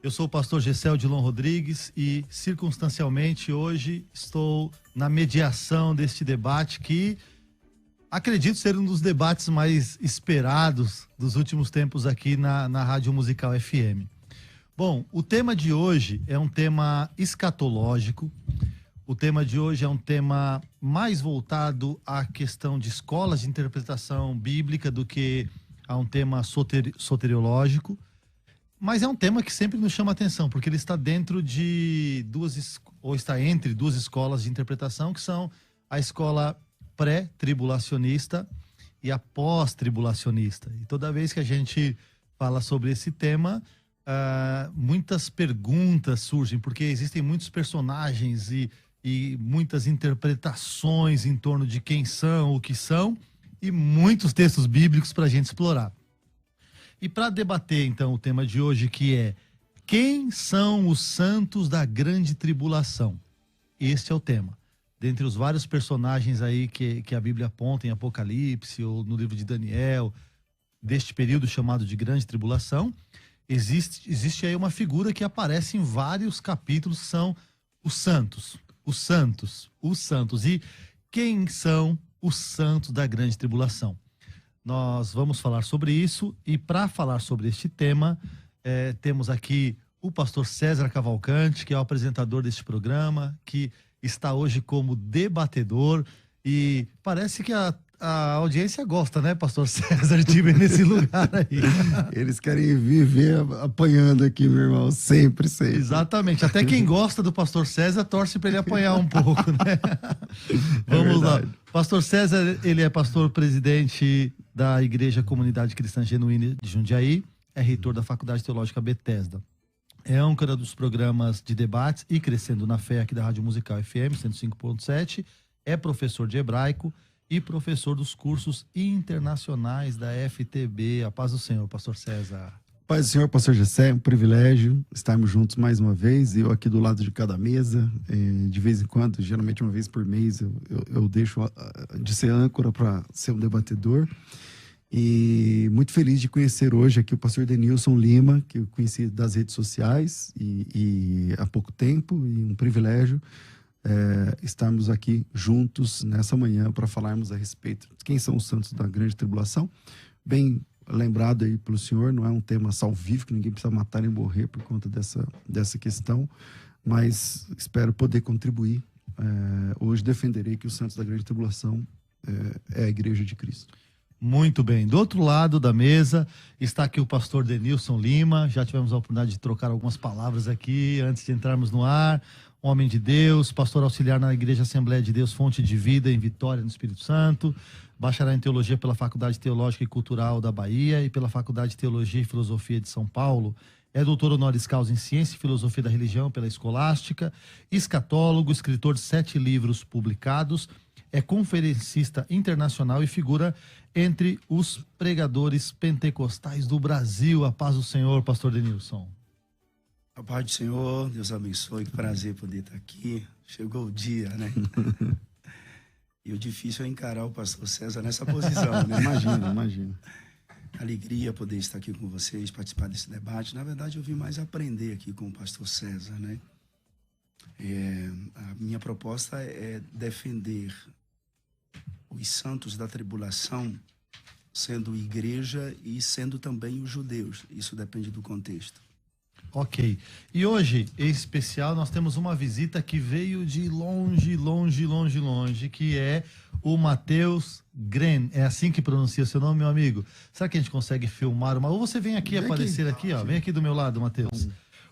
Eu sou o pastor Gessel Dilon Rodrigues e, circunstancialmente, hoje estou na mediação deste debate que acredito ser um dos debates mais esperados dos últimos tempos aqui na Rádio Musical FM. Bom, o tema de hoje é um tema escatológico. O tema de hoje é um tema mais voltado à questão de escolas de interpretação bíblica do que a um tema soteriológico. Mas é um tema que sempre nos chama a atenção, porque ele está dentro de está entre duas escolas de interpretação, que são a escola pré-tribulacionista e a pós-tribulacionista. E toda vez que a gente fala sobre esse tema, muitas perguntas surgem, porque existem muitos personagens e muitas interpretações em torno de quem são, o que são, e muitos textos bíblicos para a gente explorar. E para debater, então, o tema de hoje, que é: quem são os santos da grande tribulação? Este é o tema. Dentre os vários personagens aí que a Bíblia aponta em Apocalipse ou no livro de Daniel, deste período chamado de grande tribulação, existe aí uma figura que aparece em vários capítulos, que são os santos. Os santos, os santos. E quem são os santos da grande tribulação? Nós vamos falar sobre isso, e para falar sobre este tema, temos aqui o pastor César Cavalcante, que é o apresentador deste programa, que está hoje como debatedor, e parece que a audiência gosta, né, pastor César, de ver nesse lugar aí. Eles querem viver apanhando aqui, meu irmão, sempre. Exatamente, até quem gosta do pastor César torce para ele apanhar um pouco, né? Vamos lá. Pastor César, ele é pastor presidente da Igreja Comunidade Cristã Genuína de Jundiaí, é reitor da Faculdade Teológica Bethesda. É âncora dos programas de debates e Crescendo na Fé aqui da Rádio Musical FM 105.7, é professor de hebraico e professor dos cursos internacionais da FTB. A paz do Senhor, pastor César. Paz do Senhor, pastor Gessé, é um privilégio estarmos juntos mais uma vez, eu aqui do lado de cada mesa, de vez em quando, geralmente uma vez por mês, eu deixo de ser âncora para ser um debatedor. E muito feliz de conhecer hoje aqui o pastor Denilson Lima, que eu conheci das redes sociais e há pouco tempo, e um privilégio estarmos aqui juntos nessa manhã para falarmos a respeito de quem são os santos da grande tribulação. Bem lembrado aí pelo senhor, não é um tema salvífico, ninguém precisa matar nem morrer por conta dessa questão, mas espero poder contribuir. Hoje defenderei que os santos da grande tribulação é a Igreja de Cristo. Muito bem. Do outro lado da mesa está aqui o pastor Denilson Lima. Já tivemos a oportunidade de trocar algumas palavras aqui antes de entrarmos no ar. Homem de Deus, pastor auxiliar na Igreja Assembleia de Deus Fonte de Vida em Vitória, no Espírito Santo. Bacharel em Teologia pela Faculdade Teológica e Cultural da Bahia e pela Faculdade de Teologia e Filosofia de São Paulo. É doutor honoris causa em Ciência e Filosofia da Religião pela Escolástica. Escatólogo, escritor de 7 livros publicados. É conferencista internacional e figura entre os pregadores pentecostais do Brasil. A paz do Senhor, pastor Denilson. A paz do Senhor, Deus abençoe, que prazer poder estar aqui. Chegou o dia, né? E o difícil é encarar o pastor César nessa posição, né? Imagina. Alegria poder estar aqui com vocês, participar desse debate. Na verdade, eu vim mais aprender aqui com o pastor César, né? A minha proposta é defender os santos da tribulação, sendo igreja e sendo também os judeus. Isso depende do contexto. Ok. E hoje, em especial, nós temos uma visita que veio de longe, que é o Matheus Gren. É assim que pronuncia o seu nome, meu amigo? Será que a gente consegue filmar uma... Ou você vem aqui aparecer aqui, ó. Vem aqui do meu lado, Matheus.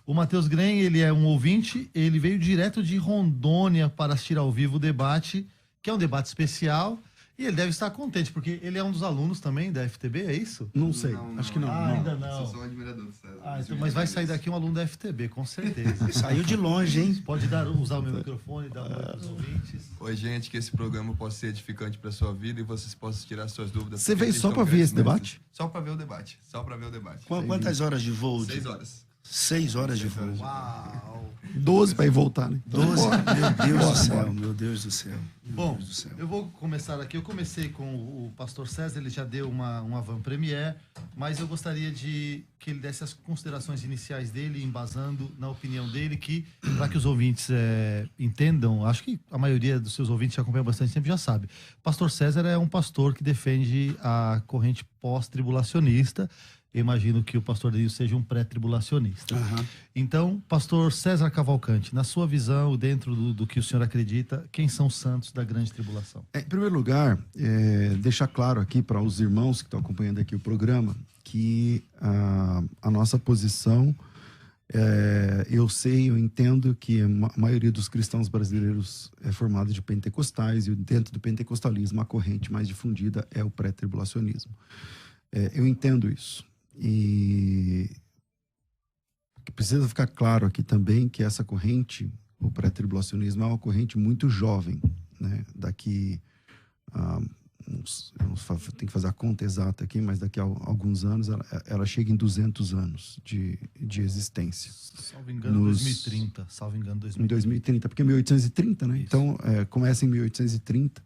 O Matheus Gren, ele é um ouvinte, ele veio direto de Rondônia para assistir ao vivo o debate, que é um debate especial, e ele deve estar contente, porque ele é um dos alunos também da FTB, é isso? Não sei, acho que não. Ainda não. Sou só um admirador do César. Então, mas vai sair daqui um aluno da FTB, com certeza. Saiu de longe, hein? Pode usar o meu microfone e dar oi para os ouvintes. Oi, gente, que esse programa possa ser edificante para sua vida e vocês possam tirar suas dúvidas. Você veio só para ver esse debate? Só para ver o debate. Quantas horas de voo? 6 horas. 6 horas de voo. Uau! 12 para ir voltar, né? 12, meu Deus do céu, meu Deus do céu. Bom, eu vou começar aqui. Eu comecei com o pastor César, ele já deu uma avant-première, mas eu gostaria de que ele desse as considerações iniciais dele, embasando na opinião dele, que, para que os ouvintes entendam, acho que a maioria dos seus ouvintes já acompanha bastante tempo, já sabe. Pastor César é um pastor que defende a corrente pós-tribulacionista. Eu imagino que o pastor Denil seja um pré-tribulacionista. Uhum. Então, pastor César Cavalcante, na sua visão, dentro do que o senhor acredita, quem são os santos da grande tribulação? Em primeiro lugar, deixar claro aqui para os irmãos que estão acompanhando aqui o programa, que a nossa posição, eu entendo que a maioria dos cristãos brasileiros é formada de pentecostais, e dentro do pentecostalismo a corrente mais difundida é o pré-tribulacionismo. Eu entendo isso. E precisa ficar claro aqui também que essa corrente, o pré-tribulacionismo, é uma corrente muito jovem, né? Daqui tem que fazer a conta exata aqui, mas daqui a alguns anos ela chega em 200 anos de existência. Salvo engano, 2030. Salvo engano, 2030. Em 2030, porque é 1830, né? Isso. Então, começa em 1830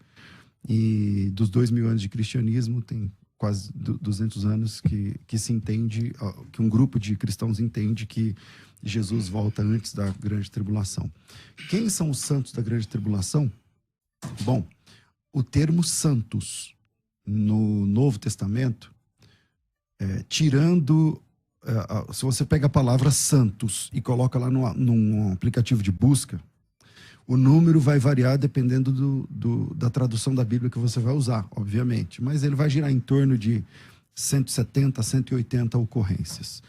e dos 2000 anos de cristianismo tem quase 200 anos que se entende, que um grupo de cristãos entende que Jesus volta antes da grande tribulação. Quem são os santos da grande tribulação? Bom, o termo santos no Novo Testamento, tirando, se você pega a palavra santos e coloca lá num aplicativo de busca, o número vai variar dependendo da tradução da Bíblia que você vai usar, obviamente. Mas ele vai girar em torno de 170, 180 ocorrências.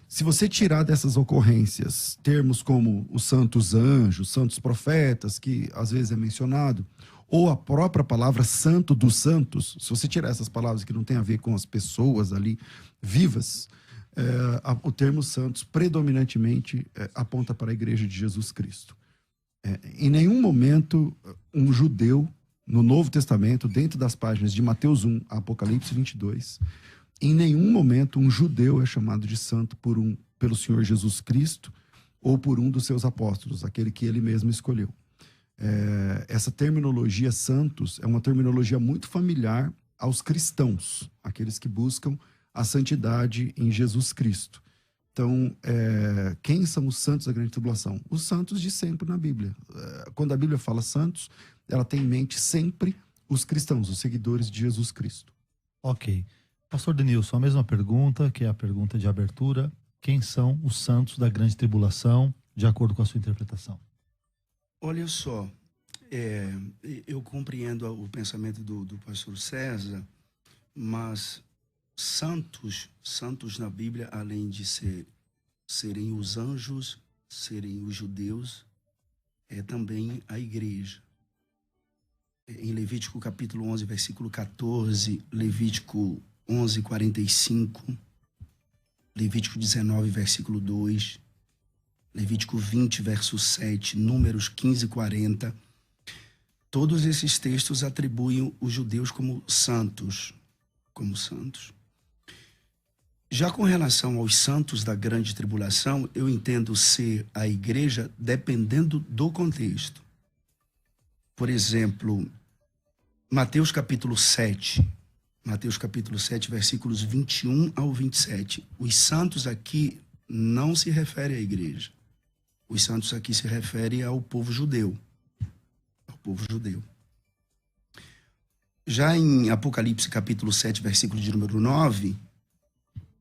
Se você tirar dessas ocorrências termos como os santos anjos, santos profetas, que às vezes é mencionado, ou a própria palavra santo dos santos, se você tirar essas palavras que não tem a ver com as pessoas ali vivas, o termo santos predominantemente aponta para a Igreja de Jesus Cristo. Em nenhum momento um judeu no Novo Testamento, dentro das páginas de Mateus 1 a Apocalipse 22, em nenhum momento um judeu é chamado de santo pelo Senhor Jesus Cristo ou por um dos seus apóstolos, aquele que ele mesmo escolheu. Essa terminologia santos é uma terminologia muito familiar aos cristãos, aqueles que buscam a santidade em Jesus Cristo. Então, quem são os santos da grande tribulação? Os santos de sempre na Bíblia. Quando a Bíblia fala santos, ela tem em mente sempre os cristãos, os seguidores de Jesus Cristo. Ok. Pastor Denilson, a mesma pergunta, que é a pergunta de abertura. Quem são os santos da grande tribulação, de acordo com a sua interpretação? Olha só, eu compreendo o pensamento do pastor César, mas santos na Bíblia, além de serem os anjos, serem os judeus, é também a igreja. Em Levítico capítulo 11, versículo 14, Levítico 11, 45, Levítico 19, versículo 2, Levítico 20, verso 7, Números 15, 40, todos esses textos atribuem os judeus como santos. Já com relação aos santos da grande tribulação, eu entendo ser a igreja dependendo do contexto. Por exemplo, Mateus capítulo 7, versículos 21 ao 27. Os santos aqui não se referem à igreja. Os santos aqui se referem ao povo judeu. Já em Apocalipse capítulo 7, versículo de número 9,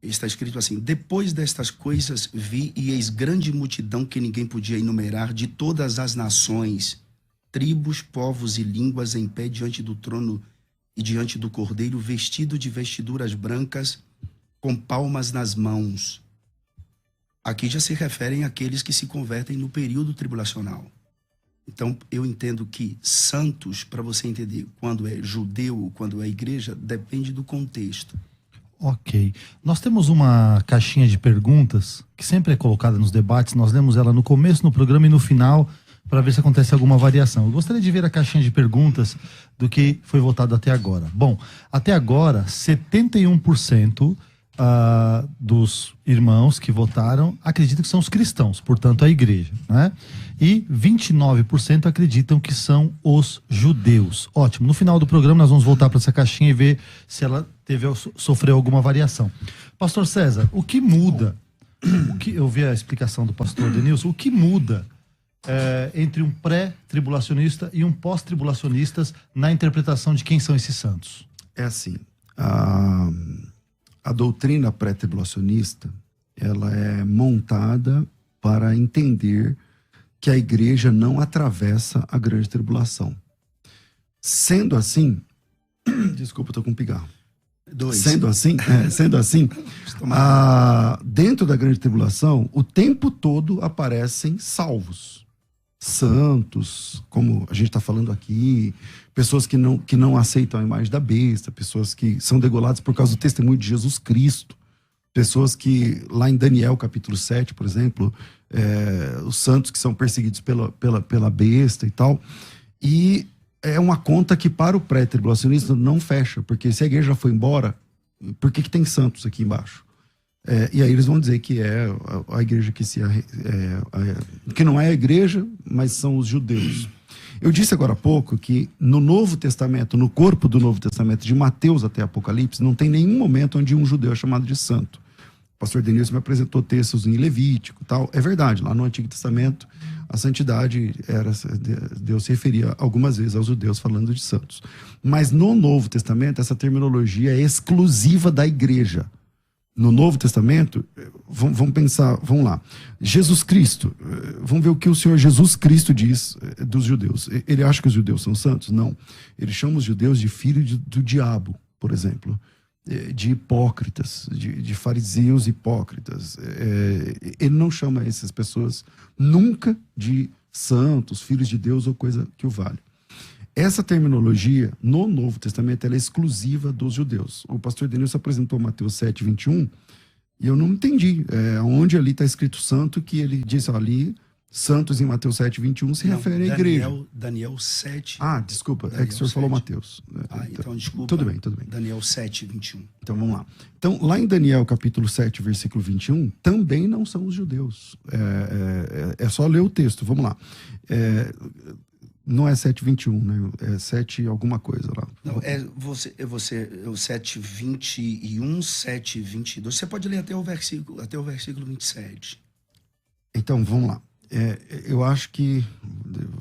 está escrito assim: depois destas coisas vi e eis grande multidão que ninguém podia enumerar, de todas as nações, tribos, povos e línguas, em pé diante do trono e diante do Cordeiro, vestido de vestiduras brancas, com palmas nas mãos. Aqui já se referem àqueles que se convertem no período tribulacional. Então, eu entendo que santos, para você entender quando é judeu, quando é igreja, depende do contexto. Ok. Nós temos uma caixinha de perguntas que sempre é colocada nos debates. Nós lemos ela no começo, no programa e no final, para ver se acontece alguma variação. Eu gostaria de ver a caixinha de perguntas do que foi votado até agora. Bom, até agora, 71% dos irmãos que votaram acreditam que são os cristãos, portanto a igreja, né? E 29% acreditam que são os judeus. Ótimo. No final do programa nós vamos voltar para essa caixinha e ver se ela sofreu alguma variação. Pastor César, o que muda? Eu vi a explicação do pastor Denilson. O que muda entre um pré-tribulacionista e um pós-tribulacionista na interpretação de quem são esses santos? É assim, a doutrina pré-tribulacionista, ela é montada para entender que a igreja não atravessa a grande tribulação. Sendo assim, desculpa, eu tô com um pigarro. Sendo assim, dentro da grande tribulação, o tempo todo aparecem salvos, santos, como a gente está falando aqui, pessoas que não aceitam a imagem da besta, pessoas que são degoladas por causa do testemunho de Jesus Cristo, pessoas que, lá em Daniel capítulo 7, por exemplo, os santos que são perseguidos pela besta e tal, e é uma conta que para o pré-tribulacionista não fecha, porque se a igreja já foi embora, por que tem santos aqui embaixo? E aí eles vão dizer que é a igreja que não é a igreja, mas são os judeus. Eu disse agora há pouco que no Novo Testamento, no corpo do Novo Testamento, de Mateus até Apocalipse, não tem nenhum momento onde um judeu é chamado de santo. O pastor Denilson me apresentou textos em Levítico e tal. É verdade, lá no Antigo Testamento, a santidade Deus se referia algumas vezes aos judeus falando de santos. Mas no Novo Testamento, essa terminologia é exclusiva da igreja. No Novo Testamento, vamos pensar, vamos lá. Jesus Cristo, vamos ver o que o Senhor Jesus Cristo diz dos judeus. Ele acha que os judeus são santos? Não. Ele chama os judeus de filhos do diabo, por exemplo. De hipócritas, de fariseus hipócritas. Ele não chama essas pessoas nunca de santos, filhos de Deus ou coisa que o vale. Essa terminologia, no Novo Testamento, ela é exclusiva dos judeus. O pastor Denilson apresentou Mateus 7, 21, e eu não entendi. Onde ali está escrito santo, que ele disse ali, santos em Mateus 7, 21, se refere à igreja. Daniel 7. Desculpa, Daniel que o senhor 7. falou Mateus. Então desculpa. Tudo bem. Daniel 7, 21. Então vamos lá. Então, lá em Daniel capítulo 7, versículo 21, também não são os judeus. É só ler o texto, vamos lá. Não é 7:21, né? É 7 alguma coisa lá. Não, o 7:21, 7:22. Você pode ler até o versículo 27. Então, vamos lá. Eu acho que...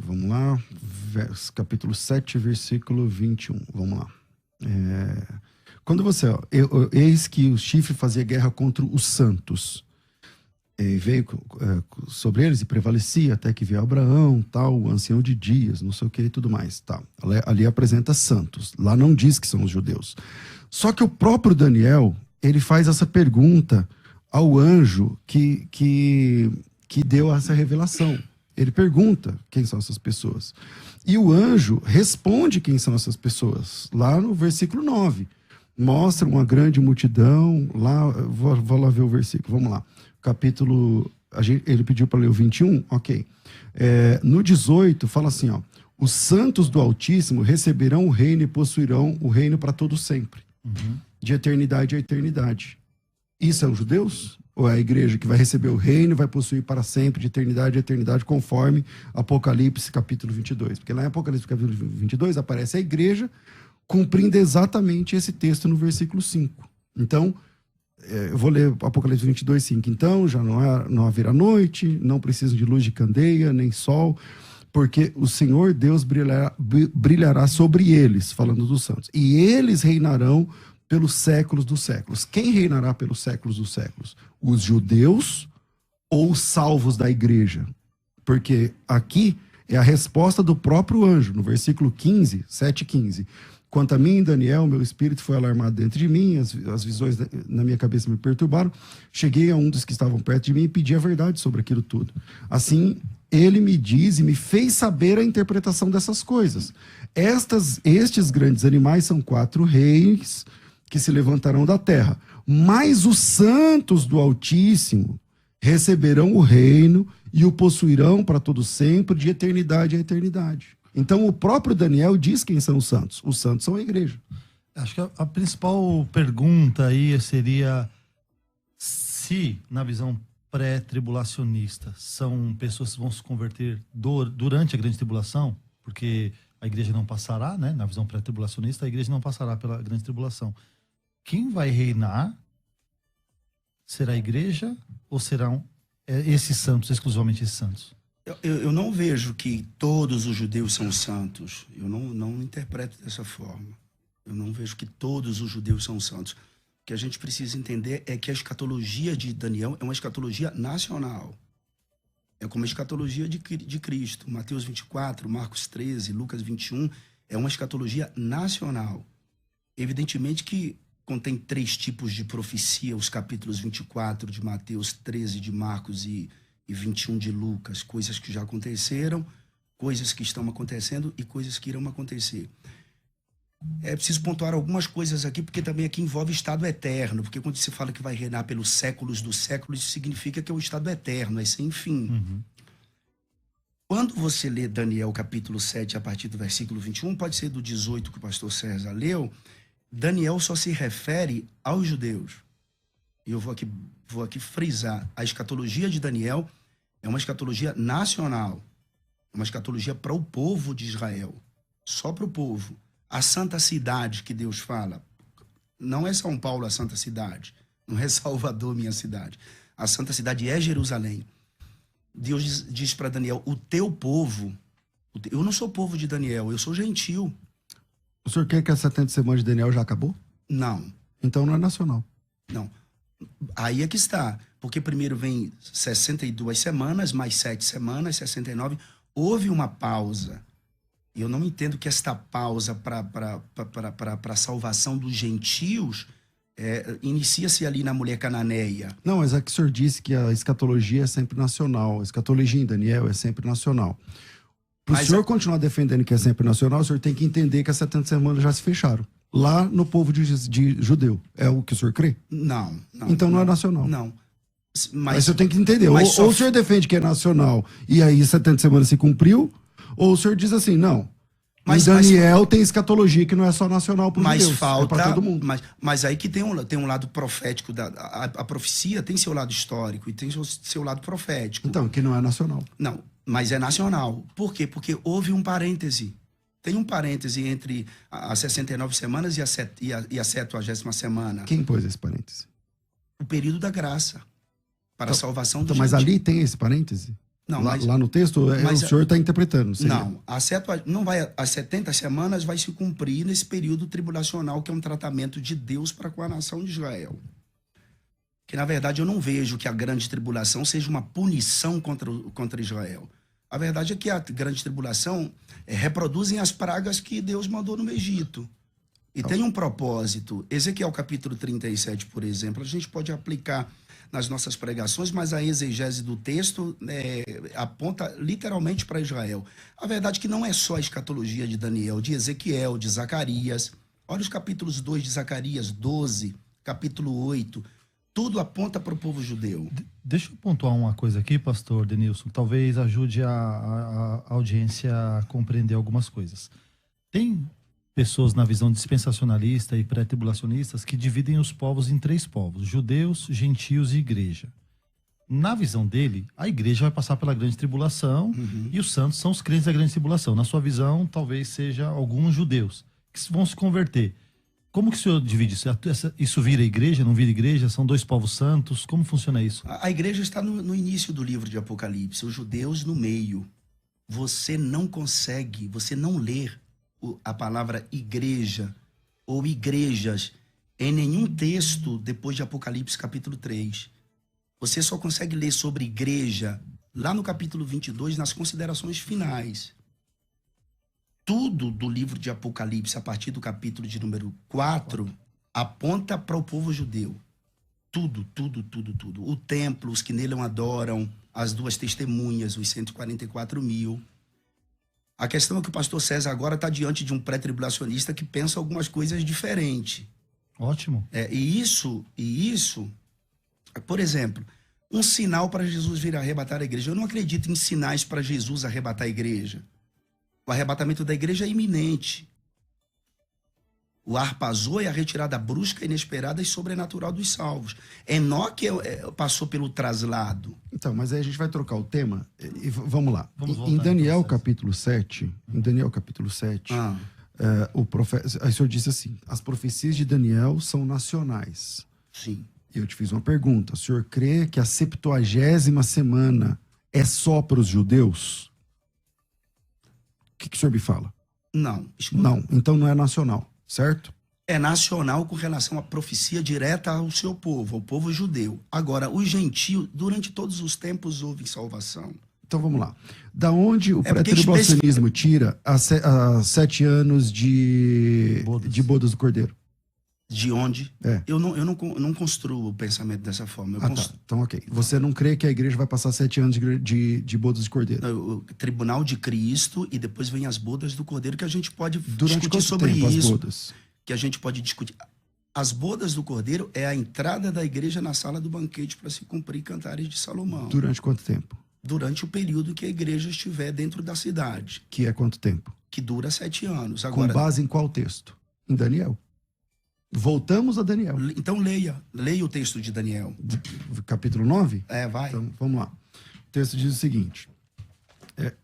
Vamos lá. Capítulo 7, versículo 21. Vamos lá. Quando você... eis que o chifre fazia guerra contra os santos. Veio sobre eles e prevalecia até que veio Abraão, tal, o ancião de dias, não sei o que e tudo mais. Tá. Ali apresenta santos. Lá não diz que são os judeus. Só que o próprio Daniel, ele faz essa pergunta ao anjo que deu essa revelação. Ele pergunta quem são essas pessoas. E o anjo responde quem são essas pessoas. Lá no versículo 9. Mostra uma grande multidão. Lá, vou lá ver o versículo. Vamos lá. Capítulo... ele pediu para ler o 21? Ok. No 18, fala assim, ó. Os santos do Altíssimo receberão o reino e possuirão o reino para todo sempre. Uhum. De eternidade a eternidade. Isso é os judeus? Ou é a igreja que vai receber o reino e vai possuir para sempre, de eternidade a eternidade, conforme Apocalipse capítulo 22? Porque lá em Apocalipse capítulo 22 aparece a igreja cumprindo exatamente esse texto no versículo 5. Então, eu vou ler Apocalipse 22, 5. Então, já não haverá noite, não precisam de luz de candeia, nem sol, porque o Senhor Deus brilhará sobre eles, falando dos santos. E eles reinarão pelos séculos dos séculos. Quem reinará pelos séculos dos séculos? Os judeus ou os salvos da igreja? Porque aqui é a resposta do próprio anjo, no versículo 15, 7:15. Quanto a mim, Daniel, meu espírito foi alarmado dentro de mim, as visões na minha cabeça me perturbaram. Cheguei a um dos que estavam perto de mim e pedi a verdade sobre aquilo tudo. Assim, ele me diz e me fez saber a interpretação dessas coisas. Estes grandes animais são 4 reis que se levantarão da terra. Mas os santos do Altíssimo receberão o reino e o possuirão para todo sempre, de eternidade a eternidade. Então, o próprio Daniel diz quem são os santos. Os santos são a igreja. Acho que a principal pergunta aí seria Se, na visão pré-tribulacionista, são pessoas que vão se converter durante a grande tribulação, porque a igreja não passará, né? Na visão pré-tribulacionista, a igreja não passará pela grande tribulação. Quem vai reinar será a igreja ou serão esses santos, exclusivamente esses santos? Eu não vejo que todos os judeus são santos. Eu não interpreto dessa forma. Eu não vejo que todos os judeus são santos. O que a gente precisa entender é que a escatologia de Daniel é uma escatologia nacional. É como a escatologia de Cristo. Mateus 24, Marcos 13, Lucas 21, é uma escatologia nacional. Evidentemente que contém 3 tipos de profecia, os capítulos 24 de Mateus, 13 de Marcos e 21 de Lucas. Coisas que já aconteceram, coisas que estão acontecendo e coisas que irão acontecer. É preciso pontuar algumas coisas aqui, porque também aqui envolve estado eterno, porque quando se fala que vai reinar pelos séculos dos séculos, isso significa que é o estado eterno, é sem fim. Uhum. Quando você lê Daniel capítulo 7, a partir do versículo 21, pode ser do 18 que o pastor César leu, Daniel só se refere aos judeus. E eu vou aqui frisar, a escatologia de Daniel é uma escatologia nacional, uma escatologia para o povo de Israel, só para o povo. A santa cidade que Deus fala, não é São Paulo a santa cidade, não é Salvador minha cidade. A santa cidade é Jerusalém. Deus diz para Daniel, o teu povo, eu não sou povo de Daniel, eu sou gentil. O senhor quer que as 70 semanas de Daniel já acabou? Não. Então não é nacional. Não. Aí é que está. Porque primeiro vem 62 semanas, mais 7 semanas, 69. Houve uma pausa. E eu não entendo que esta pausa para a salvação dos gentios inicia-se ali na mulher cananeia. Não, mas é que o senhor disse que a escatologia é sempre nacional. A escatologia em Daniel é sempre nacional. Para o senhor continuar defendendo que é sempre nacional, o senhor tem que entender que as 70 semanas já se fecharam. Lá no povo de judeu. É o que o senhor crê? Não. Então não é nacional. Não. Mas o senhor tem que entender. Ou o senhor defende que é nacional e aí 70 semanas se cumpriu, ou o senhor diz assim, não. Mas Daniel tem escatologia que não é só nacional para os judeus, é para todo mundo. Mas aí que tem um lado profético. A profecia tem seu lado histórico e tem seu lado profético. Então, que não é nacional. Não, mas é nacional. Por quê? Porque houve um parêntese. Tem um parêntese entre as 69 semanas e a 70ª semana. Quem pôs esse parêntese? O período da graça. Para a salvação do Mas ali tem esse parêntese? Não, lá no texto, o senhor está interpretando. Seria? Não, as 70 semanas vai se cumprir nesse período tribulacional, que é um tratamento de Deus para com a nação de Israel. Que, na verdade, eu não vejo que a grande tribulação seja uma punição contra Israel. A verdade é que a grande tribulação reproduzem as pragas que Deus mandou no Egito. E tem um propósito. Ezequiel capítulo 37, por exemplo, a gente pode aplicar nas nossas pregações, mas a exegese do texto aponta literalmente para Israel. A verdade é que não é só a escatologia de Daniel, de Ezequiel, de Zacarias. Olha os capítulos 2 de Zacarias, 12, capítulo 8. Tudo aponta para o povo judeu. Deixa eu pontuar uma coisa aqui, pastor Denilson, talvez ajude a audiência a compreender algumas coisas. Tem pessoas na visão dispensacionalista e pré-tribulacionistas que dividem os povos em 3 povos, judeus, gentios e igreja. Na visão dele, a igreja vai passar pela grande tribulação e os santos são os crentes da grande tribulação. Na sua visão, talvez seja alguns judeus que vão se converter. Como que o senhor divide isso? Isso vira igreja, não vira igreja? São 2 povos santos? Como funciona isso? A igreja está no início do livro de Apocalipse, os judeus no meio. Você não consegue, você não lê a palavra igreja ou igrejas em nenhum texto depois de Apocalipse capítulo 3. Você só consegue ler sobre igreja lá no capítulo 22, nas considerações finais. Tudo do livro de Apocalipse, a partir do capítulo de número 4, aponta para o povo judeu. Tudo. O templo, os que nele adoram, as 2 testemunhas, os 144.000. A questão é que o pastor César agora está diante de um pré-tribulacionista que pensa algumas coisas diferentes. Ótimo. E isso, por exemplo, um sinal para Jesus vir arrebatar a igreja. Eu não acredito em sinais para Jesus arrebatar a igreja. O arrebatamento da igreja é iminente. O arpazô é a retirada brusca, inesperada e sobrenatural dos salvos. Enoque passou pelo traslado. Então, mas aí a gente vai trocar o tema e vamos lá. Vamos voltar Em Daniel então, capítulo 7, o profeta, aí o senhor disse assim, as profecias de Daniel são nacionais. Sim. Eu te fiz uma pergunta, o senhor crê que a 70ª semana é só para os judeus? O que o senhor me fala? Não. Escuta. Não, então não é nacional, certo? É nacional com relação à profecia direta ao seu povo, ao povo judeu. Agora, os gentios, durante todos os tempos, houve salvação. Então vamos lá. Da onde o porque pré-tribulacionismo tira as 7 anos de bodas do Cordeiro? De onde? É. Eu não construo o pensamento dessa forma. Tá. Então, ok. Você não crê que a igreja vai passar 7 anos de bodas de Cordeiro? O tribunal de Cristo e depois vem as bodas do Cordeiro, que a gente pode Durante discutir quanto sobre tempo isso. as bodas? Que a gente pode discutir. As bodas do Cordeiro é a entrada da igreja na sala do banquete para se cumprir Cantares de Salomão. Durante quanto tempo? Durante o período que a igreja estiver dentro da cidade. Que é quanto tempo? Que dura 7 anos. Agora, Com base em qual texto? Em Daniel. Voltamos a Daniel. então leia o texto de Daniel. Capítulo 9? Vai. Então, vamos lá. O texto diz o seguinte.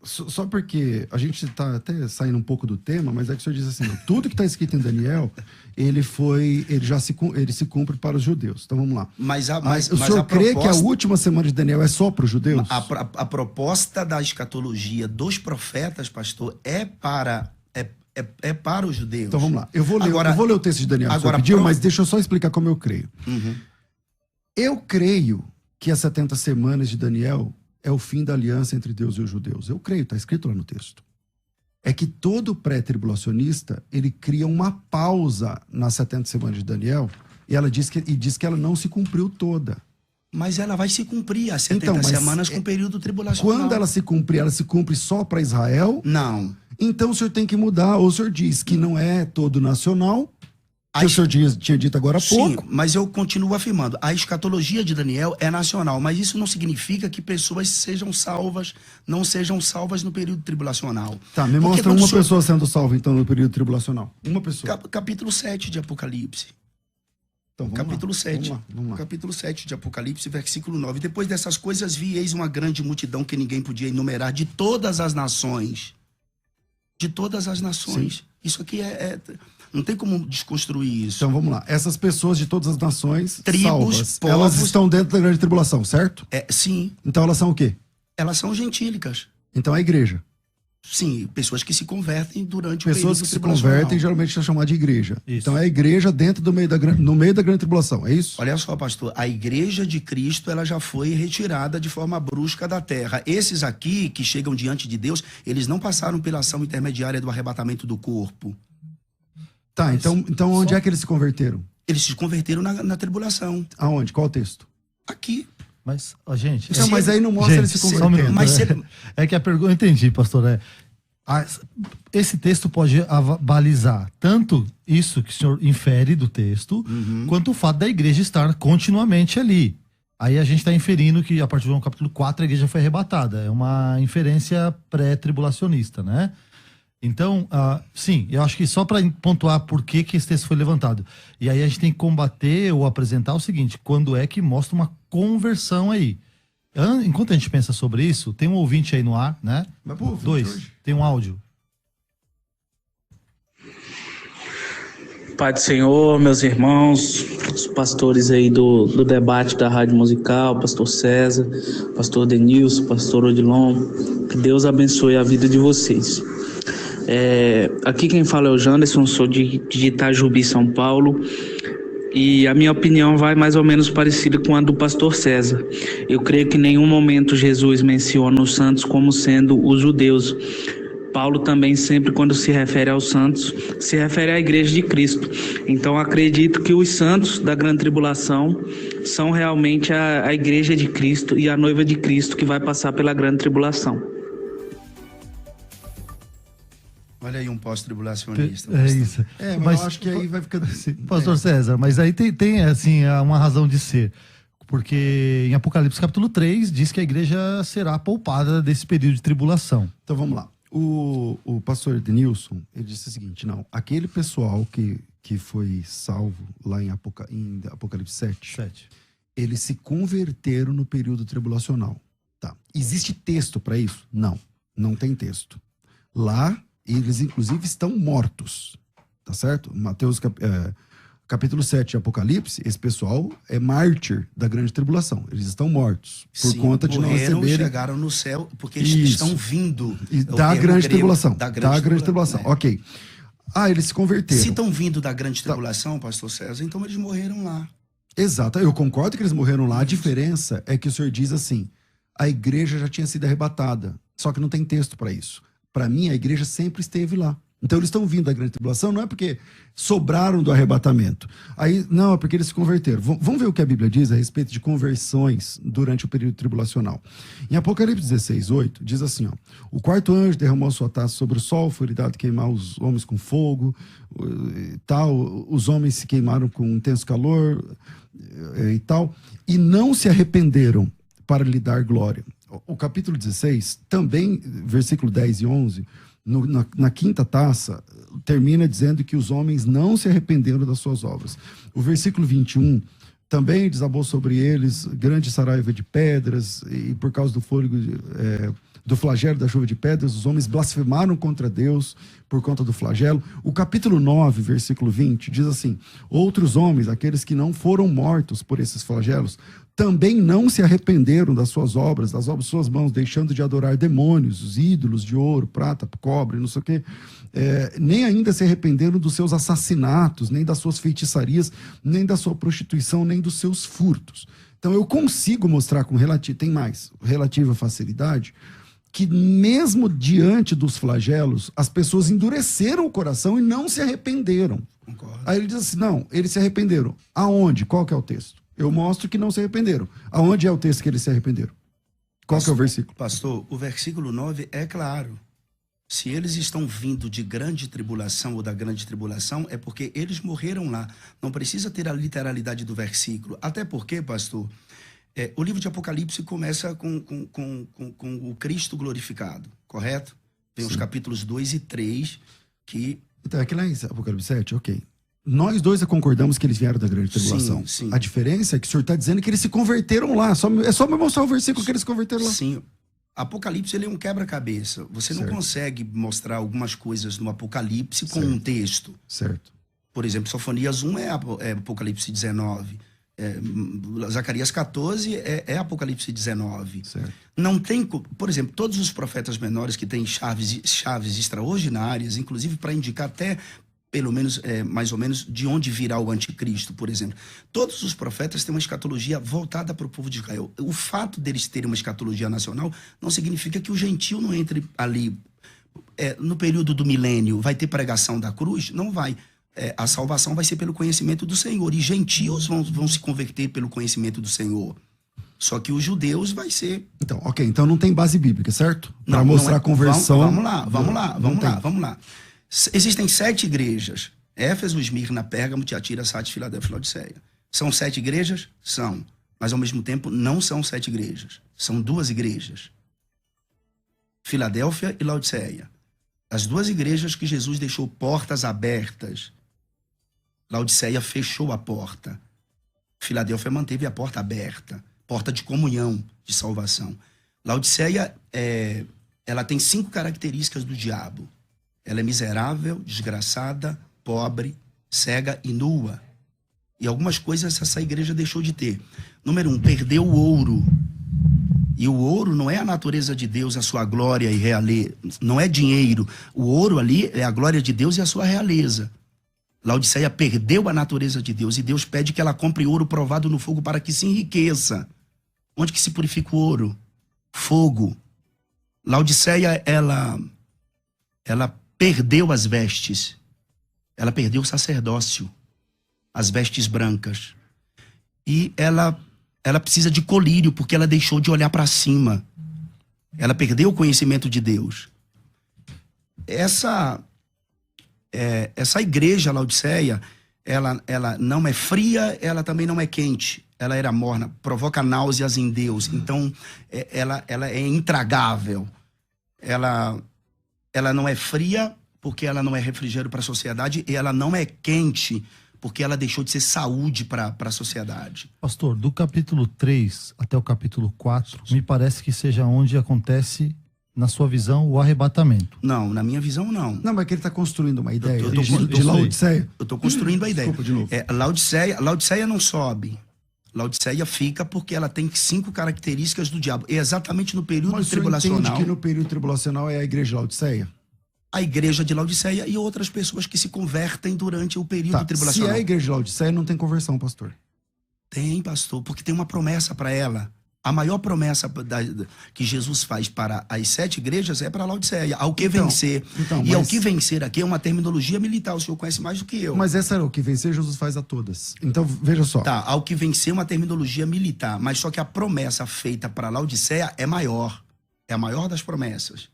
Só porque a gente está até saindo um pouco do tema, mas é que o senhor diz assim, tudo que está escrito em Daniel, ele se cumpre para os judeus. Então vamos lá. Mas o senhor crê que a última semana de Daniel é só para os judeus? A proposta da escatologia dos profetas, pastor, é para os judeus. Então vamos lá. Eu vou ler o texto de Daniel que o senhor pediu, mas deixa eu só explicar como eu creio. Uhum. Eu creio que as 70 semanas de Daniel é o fim da aliança entre Deus e os judeus. Eu creio, está escrito lá no texto. É que todo pré-tribulacionista, ele cria uma pausa nas 70 semanas de Daniel e diz que ela não se cumpriu toda. Mas ela vai se cumprir as 70 semanas com o período tribulacional. Quando ela se cumpre só para Israel? Não. Então o senhor tem que mudar. Ou o senhor diz que não é todo nacional, que o senhor tinha dito agora há pouco. Sim, mas eu continuo afirmando. A escatologia de Daniel é nacional, mas isso não significa que pessoas não sejam salvas no período tribulacional. Tá, me mostra uma pessoa sendo salva, então, no período tribulacional. Uma pessoa. Capítulo 7 de Apocalipse. Então, capítulo 7. Vamos lá. Capítulo 7 de Apocalipse, versículo 9. Depois dessas coisas vi, eis uma grande multidão que ninguém podia enumerar, de todas as nações. De todas as nações. Sim. Isso aqui não tem como desconstruir isso. Então vamos lá. Essas pessoas de todas as nações, tribos, salvas, povos, elas estão dentro da grande tribulação, certo? Sim. Então elas são o quê? Elas são gentílicas. Então é a igreja. Sim, pessoas que se convertem durante o período tribulacional. Pessoas que se convertem geralmente é chamada de igreja. Isso. Então é a igreja dentro no meio da grande tribulação, é isso? Olha só, pastor, a igreja de Cristo ela já foi retirada de forma brusca da terra. Esses aqui que chegam diante de Deus, eles não passaram pela ação intermediária do arrebatamento do corpo. Tá, então onde é que eles se converteram? Eles se converteram na tribulação. Aonde? Qual o texto? Aqui. Mas, gente... Então, mas aí não mostra eles se convertendo. É que a pergunta... Eu entendi, pastor. Esse texto pode balizar tanto isso que o senhor infere do texto, quanto o fato da igreja estar continuamente ali. Aí a gente está inferindo que a partir do capítulo 4 a igreja foi arrebatada. É uma inferência pré-tribulacionista, né? Então, sim, eu acho que só para pontuar por que esse texto foi levantado. E aí a gente tem que combater ou apresentar o seguinte, quando é que mostra uma conversão aí. Enquanto a gente pensa sobre isso, tem um ouvinte aí no ar, né? Mas, pô, 2, tem um áudio. Pai do Senhor, meus irmãos, os pastores aí do debate da Rádio Musical, pastor César, pastor Denilson, pastor Odilon, que Deus abençoe a vida de vocês. Aqui quem fala é o Janderson, sou de Itajubi, São Paulo, e a minha opinião vai mais ou menos parecida com a do pastor César. Eu creio que em nenhum momento Jesus menciona os santos como sendo os judeus. Paulo também sempre, quando se refere aos santos, se refere à igreja de Cristo. Então acredito que os santos da grande tribulação são realmente a igreja de Cristo e a noiva de Cristo que vai passar pela grande tribulação. Olha aí um pós-tribulacionista. É isso. Mas eu acho que aí vai ficando assim. Pastor César, mas aí tem assim, uma razão de ser. Porque em Apocalipse capítulo 3 diz que a igreja será poupada desse período de tribulação. Então vamos lá. O pastor Denilson, ele disse o seguinte, não, aquele pessoal que que foi salvo lá em Apocalipse 7, 7. eles se converteram no período tribulacional. Tá. Existe texto para isso? Não, não tem texto. Lá, eles inclusive estão mortos, tá certo? Mateus capítulo 7 de Apocalipse, esse pessoal é mártir da grande tribulação. Eles estão mortos por conta de não receberem... chegaram no céu, porque eles estão vindo da grande tribulação. Da grande tribulação, ok. Eles se converteram. Se estão vindo da grande tribulação, pastor César, então eles morreram lá. Exato, eu concordo que eles morreram lá. A diferença é que o senhor diz assim, a igreja já tinha sido arrebatada, só que não tem texto para isso. Para mim, a igreja sempre esteve lá. Então eles estão vindo da grande tribulação, não é porque sobraram do arrebatamento. Não, é porque eles se converteram. Vamos ver o que a Bíblia diz a respeito de conversões durante o período tribulacional. Em Apocalipse 16:8, diz assim, o quarto anjo derramou sua taça sobre o sol, foi lhe dado queimar os homens com fogo, e tal, os homens se queimaram com intenso calor e tal, e não se arrependeram para lhe dar glória. O capítulo 16, também, versículo 10 e 11, na quinta taça, termina dizendo que os homens não se arrependeram das suas obras. O versículo 21 também desabou sobre eles grande saraiva de pedras, e por causa do fôlego, do flagelo da chuva de pedras, os homens blasfemaram contra Deus por conta do flagelo. O capítulo 9, versículo 20, diz assim, outros homens, aqueles que não foram mortos por esses flagelos, também não se arrependeram das suas obras, das obras de suas mãos, deixando de adorar demônios, os ídolos de ouro, prata, cobre, não sei o quê, nem ainda se arrependeram dos seus assassinatos, nem das suas feitiçarias, nem da sua prostituição, nem dos seus furtos. Então eu consigo mostrar com relativa facilidade, que mesmo diante dos flagelos, as pessoas endureceram o coração e não se arrependeram. Concordo. Aí ele diz assim, não, eles se arrependeram. Aonde? Qual que é o texto? Eu mostro que não se arrependeram. Aonde é o texto que eles se arrependeram? Qual que é o versículo? Pastor, o versículo 9 é claro. Se eles estão vindo de grande tribulação ou da grande tribulação, é porque eles morreram lá. Não precisa ter a literalidade do versículo. Até porque, pastor, o livro de Apocalipse começa com o Cristo glorificado, correto? Tem os capítulos 2 e 3 que... Então, aqui lá em Apocalipse 7, ok. Nós dois concordamos que eles vieram da grande tribulação. Sim. A diferença é que o senhor está dizendo que eles se converteram lá. É só me mostrar o versículo que eles se converteram lá. Sim. Apocalipse ele é um quebra-cabeça. Você não consegue mostrar algumas coisas no Apocalipse com um texto. Certo. Por exemplo, Sofonias 1 é Apocalipse 19. Zacarias 14 é Apocalipse 19. Certo. Não tem, por exemplo, todos os profetas menores que têm chaves extraordinárias, inclusive para indicar até pelo menos, mais ou menos, de onde virá o anticristo, por exemplo. Todos os profetas têm uma escatologia voltada para o povo de Israel. O fato deles terem uma escatologia nacional não significa que o gentio não entre ali. No período do milênio, vai ter pregação da cruz? Não vai. A salvação vai ser pelo conhecimento do Senhor. E gentios vão se converter pelo conhecimento do Senhor. Só que os judeus vai ser... Então, ok. Então não tem base bíblica, certo? Para mostrar a conversão... Vamos lá. Existem 7 igrejas. Éfeso, Esmirna, Pérgamo, Tiatira, Sardes, Filadélfia e Laodiceia. São 7 igrejas? São. Mas, ao mesmo tempo, não são 7 igrejas. São 2 igrejas. Filadélfia e Laodiceia. As 2 igrejas que Jesus deixou portas abertas. Laodiceia fechou a porta. Filadélfia manteve a porta aberta. Porta de comunhão, de salvação. Laodiceia, ela tem 5 características do diabo. Ela é miserável, desgraçada, pobre, cega e nua. E algumas coisas essa igreja deixou de ter. Número 1, perdeu o ouro. E o ouro não é a natureza de Deus, a sua glória e realeza. Não é dinheiro. O ouro ali é a glória de Deus e a sua realeza. Laodiceia perdeu a natureza de Deus. E Deus pede que ela compre ouro provado no fogo para que se enriqueça. Onde que se purifica o ouro? Fogo. Laodiceia, ela perdeu as vestes. Ela perdeu o sacerdócio. As vestes brancas. E ela precisa de colírio, porque ela deixou de olhar para cima. Ela perdeu o conhecimento de Deus. Essa igreja, Laodiceia, ela não é fria, ela também não é quente. Ela era morna, provoca náuseas em Deus. Então, ela é intragável. Ela não é fria, porque ela não é refrigério para a sociedade, e ela não é quente, porque ela deixou de ser saúde para a sociedade. Pastor, do capítulo 3 até o capítulo 4, me parece que seja onde acontece, na sua visão, o arrebatamento. Não, na minha visão, não. Não, mas que ele está construindo uma ideia eu tô- de Laodiceia. Eu estou construindo a ideia. Desculpa, de novo. Laodiceia não sobe. Laodiceia fica porque ela tem 5 características do diabo. E exatamente no período Mas o senhor tribulacional, entende que no período tribulacional é a igreja de Laodiceia? a igreja de Laodiceia e outras pessoas que se convertem durante o período Tá. Se tribulacional. é a igreja de Laodiceia, não tem conversão, pastor. Tem, pastor, porque tem uma promessa para ela. A maior promessa que Jesus faz para as 7 igrejas é para Laodiceia. Ao que vencer. E ao que vencer aqui é uma terminologia militar. O senhor conhece mais do que eu. Mas essa era o que vencer, Jesus faz a todas. Então, veja só. Tá, ao que vencer é uma terminologia militar. Mas só que a promessa feita para Laodiceia é maior. É a maior das promessas.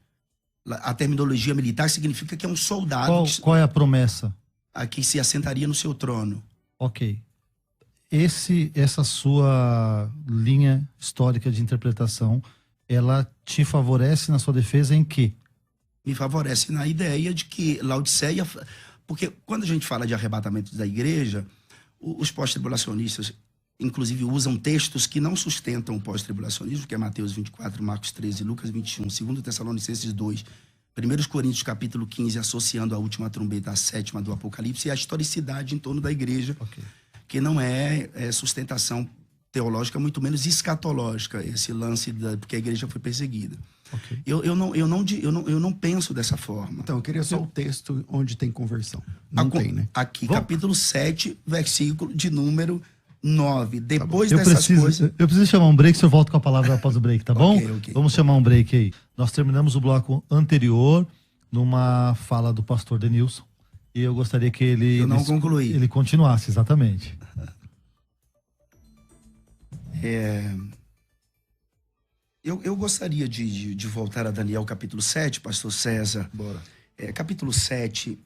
A terminologia militar significa que é um soldado Qual é a promessa? que se assentaria no seu trono. Ok. Essa sua linha histórica de interpretação, ela te favorece na sua defesa em quê? Me favorece na ideia de que Laodiceia... Porque quando a gente fala de arrebatamento da igreja, os pós-tribulacionistas, inclusive, usam textos que não sustentam o pós-tribulacionismo, que é Mateus 24, Marcos 13, Lucas 21, 2 Tessalonicenses 2, 1 Coríntios capítulo 15, associando a última trombeta à 7ª do Apocalipse, e a historicidade em torno da igreja, Ok. que não é sustentação teológica, muito menos escatológica, esse lance porque a igreja foi perseguida. Ok. Eu não penso dessa forma. Então, eu queria só o texto onde tem conversão. Não tem, né? Aqui, Vamos. capítulo 7, versículo de número 9. Depois Eu dessas coisas... preciso chamar um break, se eu volto com a palavra após o break, tá bom? Ok. Vamos chamar um break aí. Nós terminamos o bloco anterior numa fala do pastor Denilson. E eu gostaria que Eu não concluí. ele continuasse, exatamente. Eu gostaria de voltar a Daniel capítulo 7, pastor César. Bora. Capítulo 7,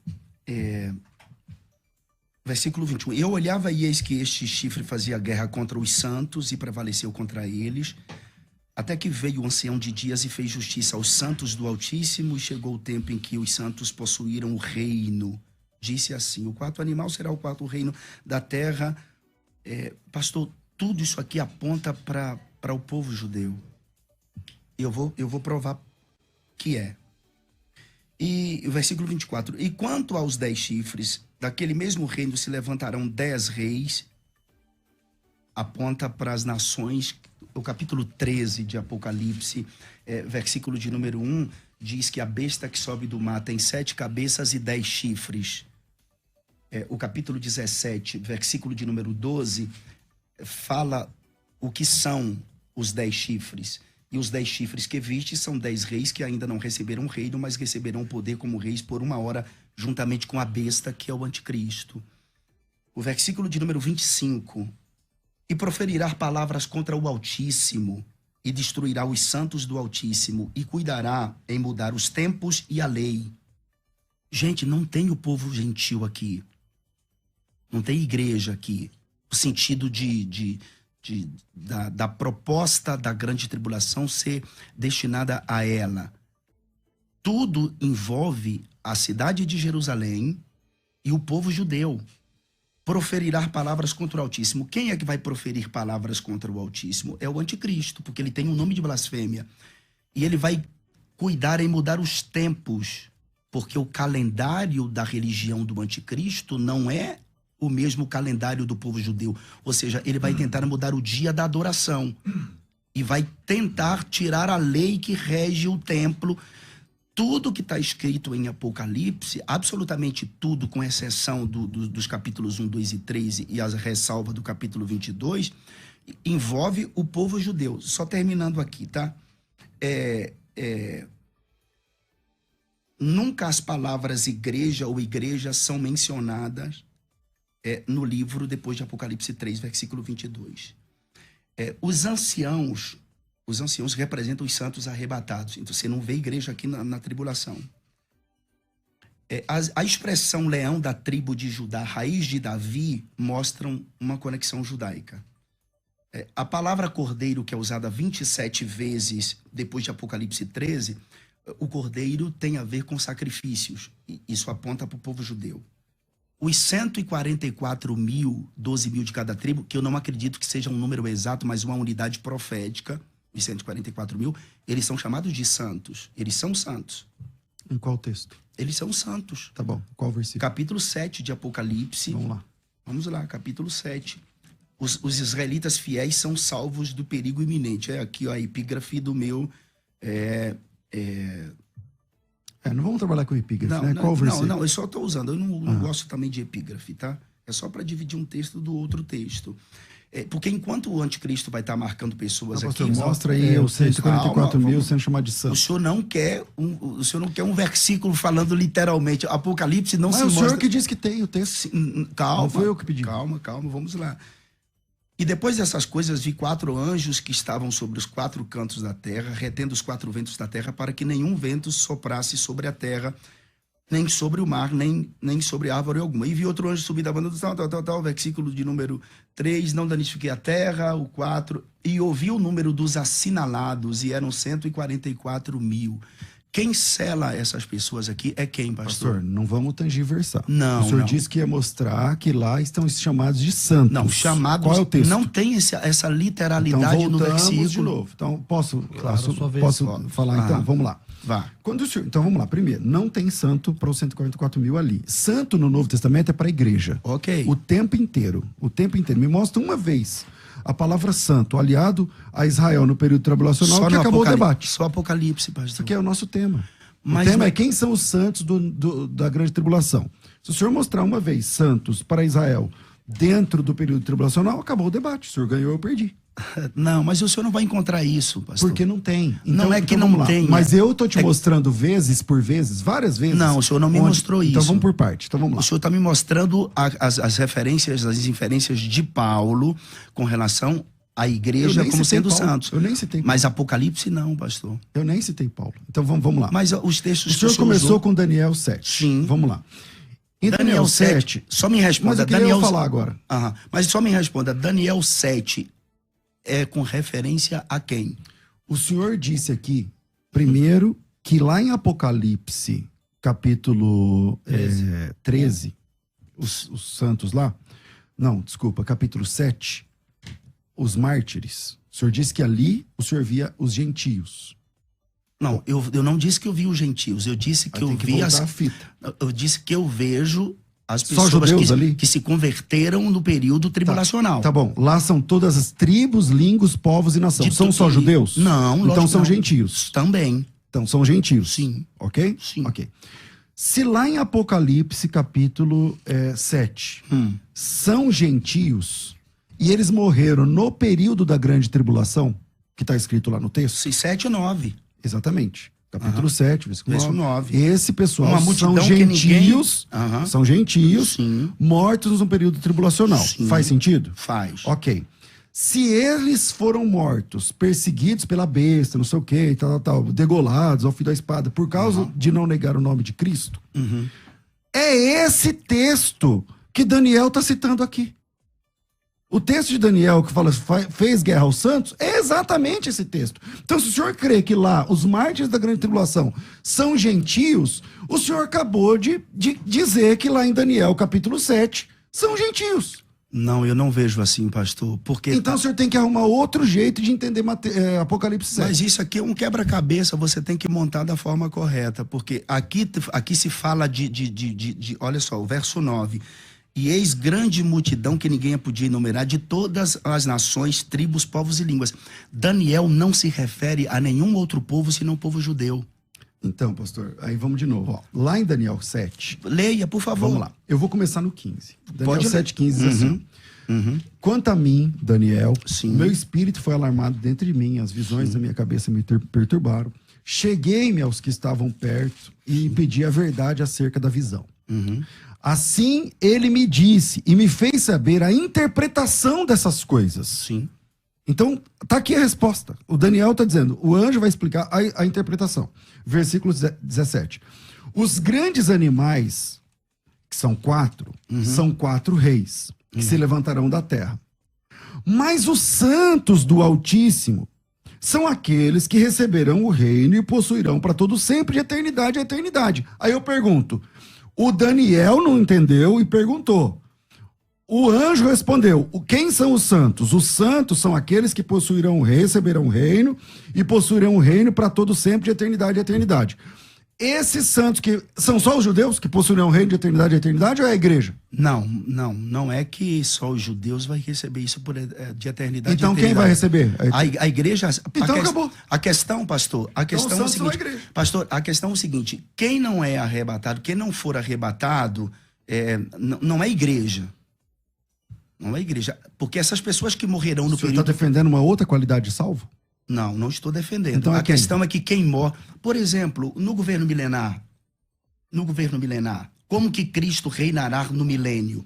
versículo 21. Eu olhava e eis que este chifre fazia guerra contra os santos e prevaleceu contra eles, até que veio o ancião de dias e fez justiça aos santos do Altíssimo, e chegou o tempo em que os santos possuíram o reino. Disse assim: o 4º animal será o 4º reino da terra. Pastor, tudo isso aqui aponta para o povo judeu. Eu vou provar que é. E o versículo 24. E quanto aos 10 chifres, daquele mesmo reino se levantarão 10 reis. Aponta para as nações. O capítulo 13 de Apocalipse, versículo de número 1, diz que a besta que sobe do mar tem 7 cabeças e 10 chifres. O capítulo 17, versículo de número 12, fala o que são os 10 chifres. E os 10 chifres que viste são 10 reis que ainda não receberam reino, mas receberão poder como reis por 1 hora, juntamente com a besta, que é o anticristo. O versículo de número 25. E proferirá palavras contra o Altíssimo, e destruirá os santos do Altíssimo, e cuidará em mudar os tempos e a lei. Gente, não tem o povo gentil aqui. Não tem igreja aqui. No sentido da proposta da grande tribulação ser destinada a ela. Tudo envolve a cidade de Jerusalém e o povo judeu. Proferirá palavras contra o Altíssimo. Quem é que vai proferir palavras contra o Altíssimo? É o anticristo, porque ele tem um nome de blasfêmia. E ele vai cuidar em mudar os tempos, porque o calendário da religião do anticristo não é o mesmo calendário do povo judeu. Ou seja, ele vai tentar mudar o dia da adoração e vai tentar tirar a lei que rege o templo. Tudo que está escrito em Apocalipse, absolutamente tudo, com exceção dos capítulos 1, 2 e 3 e as ressalvas do capítulo 22, envolve o povo judeu. Só terminando aqui, tá? Nunca as palavras igreja ou igreja são mencionadas no livro depois de Apocalipse 3, versículo 22. Os anciãos representam os santos arrebatados. Então você não vê igreja aqui na tribulação. A expressão leão da tribo de Judá, raiz de Davi, mostram uma conexão judaica. A palavra cordeiro, que é usada 27 vezes depois de Apocalipse 13, o cordeiro tem a ver com sacrifícios. Isso aponta para o povo judeu. Os 144 mil, 12 mil de cada tribo, que eu não acredito que seja um número exato, mas uma unidade profética, os 144 mil, eles são chamados de santos. Eles são santos. Em qual texto? Eles são santos. Tá bom. Qual versículo? Capítulo 7 de Apocalipse. Vamos lá, capítulo 7. Os israelitas fiéis são salvos do perigo iminente. É aqui ó, a epígrafe do meu... não vamos trabalhar com epígrafe, né? Qual versículo? Não, eu só estou usando. Eu não gosto também de epígrafe, tá? É só para dividir um texto do outro texto. Porque enquanto o anticristo vai estar marcando pessoas aqui... Mostra aí os 144 mil sendo chamados de santos. O senhor não quer um versículo falando literalmente. Apocalipse não se mostra... mostra... o senhor que disse que tem o texto. Calma. Não foi eu que pedi. Calma, vamos lá. E depois dessas coisas, vi 4 anjos que estavam sobre os 4 cantos da terra, retendo os 4 ventos da terra, para que nenhum vento soprasse sobre a terra, nem sobre o mar, nem sobre árvore alguma. E vi outro anjo subir da banda do tal, versículo de número 3, não danifiquei a terra, o 4, e ouvi o número dos assinalados, e eram 144 mil. Quem sela essas pessoas aqui é quem, pastor? Não vamos tangiversar. Não, o senhor disse que ia mostrar que lá estão chamados de santos. Não, chamados... Qual é o texto? Não tem essa literalidade então, no versículo. De novo. Então, posso falar? Ah, então, vamos lá. Vá. Então, vamos lá. Primeiro, não tem santo para os 144 mil ali. Santo no Novo Testamento é para a igreja. Ok. O tempo inteiro. Me mostra uma vez a palavra santo aliado a Israel no período tribulacional só que acabou o debate. Só Apocalipse, pastor. Isso aqui é o nosso tema. Mas o tema é quem são os santos da grande tribulação. Se o senhor mostrar uma vez santos para Israel dentro do período tribulacional, acabou o debate. O senhor ganhou, eu perdi. Não, mas o senhor não vai encontrar isso, pastor. Porque não tem. Então, não é que não tem. Mas eu tô te mostrando vezes por vezes, várias vezes. Não, o senhor não me mostrou isso. Então vamos por parte. Então vamos lá. O senhor está me mostrando as referências, as inferências de Paulo com relação à igreja como sendo santos. Eu nem citei Paulo. Mas Apocalipse não, pastor. Eu nem citei Paulo. Então vamos lá. Mas os textos o senhor começou com Daniel 7. Sim. Vamos lá. Em Daniel 7, só me responda. Mas eu queria falar agora. Mas só me responda, Daniel 7 é com referência a quem? O senhor disse aqui, primeiro, que lá em Apocalipse, capítulo 13, os santos lá, não, desculpa, capítulo 7, os mártires, o senhor disse que ali o senhor via os gentios. Não, eu não disse que eu vi os gentios, eu disse que eu vi a fita. Eu disse que eu vejo as pessoas que se converteram no período tribulacional. Tá bom, lá são todas as tribos, línguas, povos e nações. São só judeus? Não, então são gentios. Também. Então são gentios. Sim. Ok? Sim. Ok. Se lá em Apocalipse, capítulo 7, são gentios e eles morreram no período da grande tribulação, que está escrito lá no texto? 7 e 9. Exatamente. Capítulo 7, versículo 9. Esse pessoal são gentios, são gentios, sim, mortos no período tribulacional. Sim. Faz sentido? Faz. Ok. Se eles foram mortos, perseguidos pela besta, não sei o quê, degolados ao fio da espada, por causa de não negar o nome de Cristo, é esse texto que Daniel está citando aqui. O texto de Daniel que fala fez guerra aos santos é exatamente esse texto. Então, se o senhor crê que lá os mártires da grande tribulação são gentios, o senhor acabou de dizer que lá em Daniel capítulo 7 são gentios. Não, eu não vejo assim, pastor. Porque então o senhor tem que arrumar outro jeito de entender Apocalipse 7. Mas isso aqui é um quebra-cabeça, você tem que montar da forma correta. Porque aqui se fala de olha só, o verso 9. E eis grande multidão que ninguém podia enumerar, de todas as nações, tribos, povos e línguas. Daniel não se refere a nenhum outro povo senão o povo judeu. Então, pastor, aí vamos de novo. Ó. Lá em Daniel 7... Leia, por favor. Vamos lá. Eu vou começar no 15. Daniel 7,15 diz assim. Quanto a mim, Daniel, meu espírito foi alarmado dentro de mim, as visões da minha cabeça me perturbaram. Cheguei-me aos que estavam perto e pedi a verdade acerca da visão. Assim ele me disse e me fez saber a interpretação dessas coisas. Sim. Então, tá aqui a resposta. O Daniel está dizendo, o anjo vai explicar a interpretação. Versículo 17. Os grandes animais, que são 4, são 4 reis, que se levantarão da terra. Mas os santos do Altíssimo são aqueles que receberão o reino e possuirão para todo sempre de eternidade a eternidade. Aí eu pergunto, o Daniel não entendeu e perguntou. O anjo respondeu, quem são os santos? Os santos são aqueles que possuirão o reino, receberão o reino e possuirão o reino para todo sempre de eternidade a eternidade. Esses santos que são só os judeus que possuirão o reino de eternidade a eternidade ou é a igreja? Não é que só os judeus vai receber isso de eternidade. Então a eternidade. Quem vai receber? A igreja. Então acabou. A questão, pastor, a questão é o seguinte, pastor, a questão é o seguinte: quem não é arrebatado, quem não for arrebatado, não é igreja. Não é igreja, porque essas pessoas que morrerão no período. Você está defendendo uma outra qualidade de salvo? Não estou defendendo. Então, a questão é que quem morre... Por exemplo, no governo milenar, como que Cristo reinará no milênio?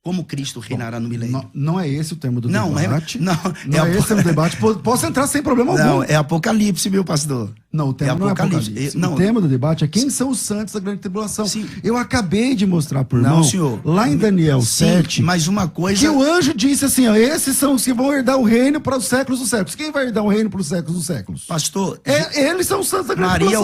Como Cristo reinará no milênio? Não é esse o tema do debate. Não é esse o debate. Posso entrar sem problema algum. Não, é Apocalipse, meu pastor. Não, o tema não é Apocalipse. O tema do debate é quem são os santos da grande tribulação. Sim. Eu acabei de mostrar por irmão, senhor. Lá em Daniel 7, mas uma coisa... que o anjo disse assim, ó, esses são os que vão herdar o reino para os séculos dos séculos. Quem vai herdar o reino para os séculos dos séculos? Pastor... eles são os santos da grande tribulação.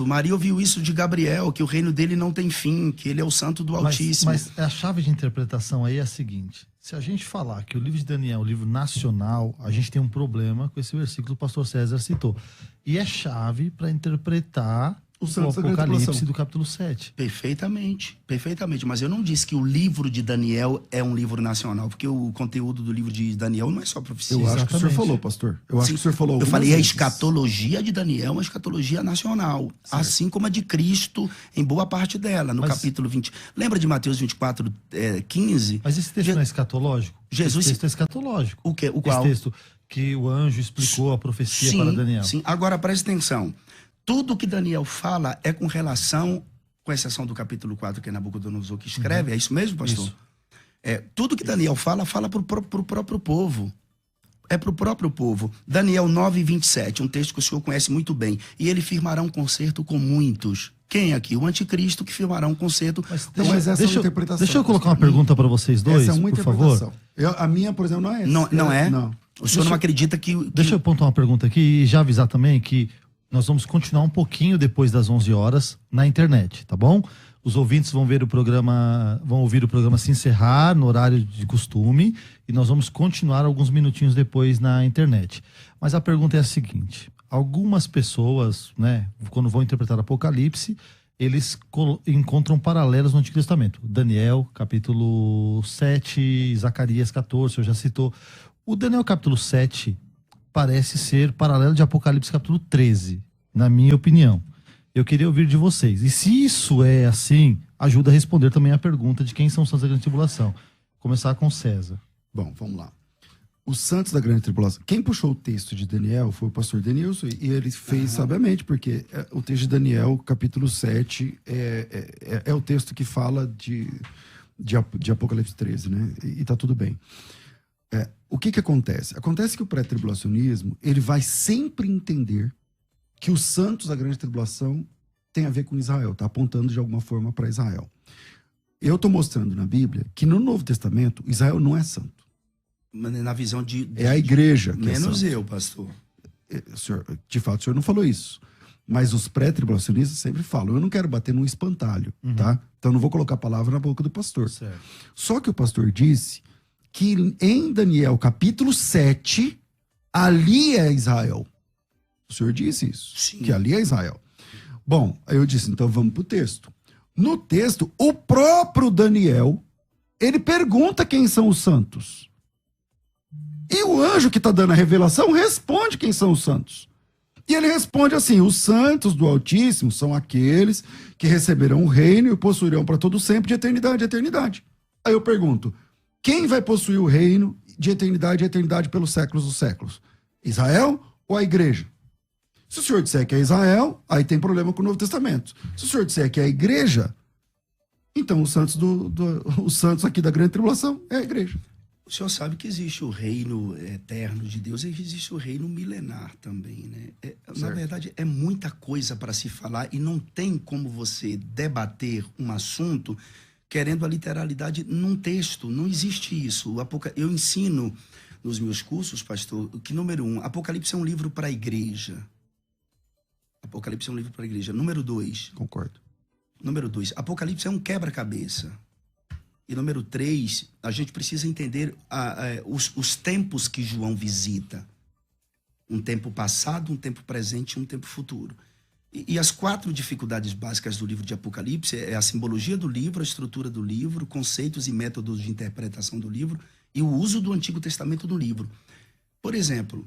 Maria ouviu isso de Gabriel, que o reino dele não tem fim, que ele é o santo do Altíssimo. Mas a chave de interpretação aí é a seguinte. Se a gente falar que o livro de Daniel é um livro nacional, a gente tem um problema com esse versículo que o pastor César citou. E é chave para interpretar o Apocalipse do capítulo 7. Perfeitamente. Mas eu não disse que o livro de Daniel é um livro nacional, porque o conteúdo do livro de Daniel não é só profecia. Eu acho que o senhor falou, pastor. Eu acho que o senhor falou. Eu falei, a escatologia de Daniel é uma escatologia nacional, certo. Assim como a de Cristo, em boa parte dela, no capítulo 20. Lembra de Mateus 24, 15? Mas esse texto não é escatológico? Esse texto é escatológico. O quê? O qual? Esse texto que o anjo explicou a profecia para Daniel. Sim, agora preste atenção. Tudo que Daniel fala é com relação, com exceção do capítulo 4, que é Nabucodonosor que escreve, é isso mesmo, pastor? Isso. Tudo que Daniel fala para o próprio povo. É para o próprio povo. Daniel 9:27, um texto que o senhor conhece muito bem. E ele firmará um concerto com muitos. Quem aqui? O anticristo que firmará um concerto. Mas essa é uma interpretação. Deixa eu colocar uma pergunta para vocês dois, essa é uma por favor. A minha, por exemplo, não é essa. Não é? Não. O senhor não acredita que... Deixa eu pontuar uma pergunta aqui e já avisar também que nós vamos continuar um pouquinho depois das 11 horas na internet, tá bom? Os ouvintes vão ouvir o programa se encerrar no horário de costume e nós vamos continuar alguns minutinhos depois na internet. Mas a pergunta é a seguinte: algumas pessoas, né, quando vão interpretar Apocalipse, eles encontram paralelos no Antigo Testamento. Daniel, capítulo 7, Zacarias 14, o senhor já citou. O Daniel, capítulo 7, parece ser paralelo de Apocalipse, capítulo 13, na minha opinião. Eu queria ouvir de vocês. E se isso é assim, ajuda a responder também a pergunta de quem são os santos da grande tribulação. Começar com César. Bom, vamos lá. Os santos da grande tribulação. Quem puxou o texto de Daniel foi o pastor Denilson, e ele fez sabiamente, porque o texto de Daniel, capítulo 7, é o texto que fala de Apocalipse 13, né? E tá tudo bem. O que acontece? Acontece que o pré-tribulacionismo, ele vai sempre entender que os santos da grande tribulação tem a ver com Israel, tá apontando de alguma forma para Israel. Eu estou mostrando na Bíblia que no Novo Testamento, Israel não é santo. Na visão é a igreja que menos é eu, pastor. Senhor, de fato, o senhor não falou isso. Mas os pré-tribulacionistas sempre falam, eu não quero bater num espantalho, tá? Então eu não vou colocar a palavra na boca do pastor. Certo. Só que o pastor disse que em Daniel, capítulo 7, ali é Israel. O senhor disse isso, sim, que ali é Israel. Bom, aí eu disse, então vamos pro texto. No texto, o próprio Daniel, ele pergunta quem são os santos. E o anjo que está dando a revelação responde quem são os santos. E ele responde assim, os santos do Altíssimo são aqueles que receberão o reino e o possuirão para todo sempre de eternidade a eternidade. Aí eu pergunto, quem vai possuir o reino de eternidade a eternidade pelos séculos dos séculos? Israel ou a igreja? Se o senhor disser que é Israel, aí tem problema com o Novo Testamento. Se o senhor disser que é a igreja, então os santos, os santos aqui da grande tribulação é a igreja. O senhor sabe que existe o reino eterno de Deus e existe o reino milenar também, né? Na verdade, é muita coisa para se falar e não tem como você debater um assunto querendo a literalidade num texto. Não existe isso. Eu ensino nos meus cursos, pastor, que número 1, Apocalipse é um livro para a igreja. Apocalipse é um livro para a igreja. Número 2. Concordo. Número 2, Apocalipse é um quebra-cabeça. E número 3, a gente precisa entender os tempos que João visita. Um tempo passado, um tempo presente e um tempo futuro. E as 4 dificuldades básicas do livro de Apocalipse é a simbologia do livro, a estrutura do livro, conceitos e métodos de interpretação do livro e o uso do Antigo Testamento no livro. Por exemplo,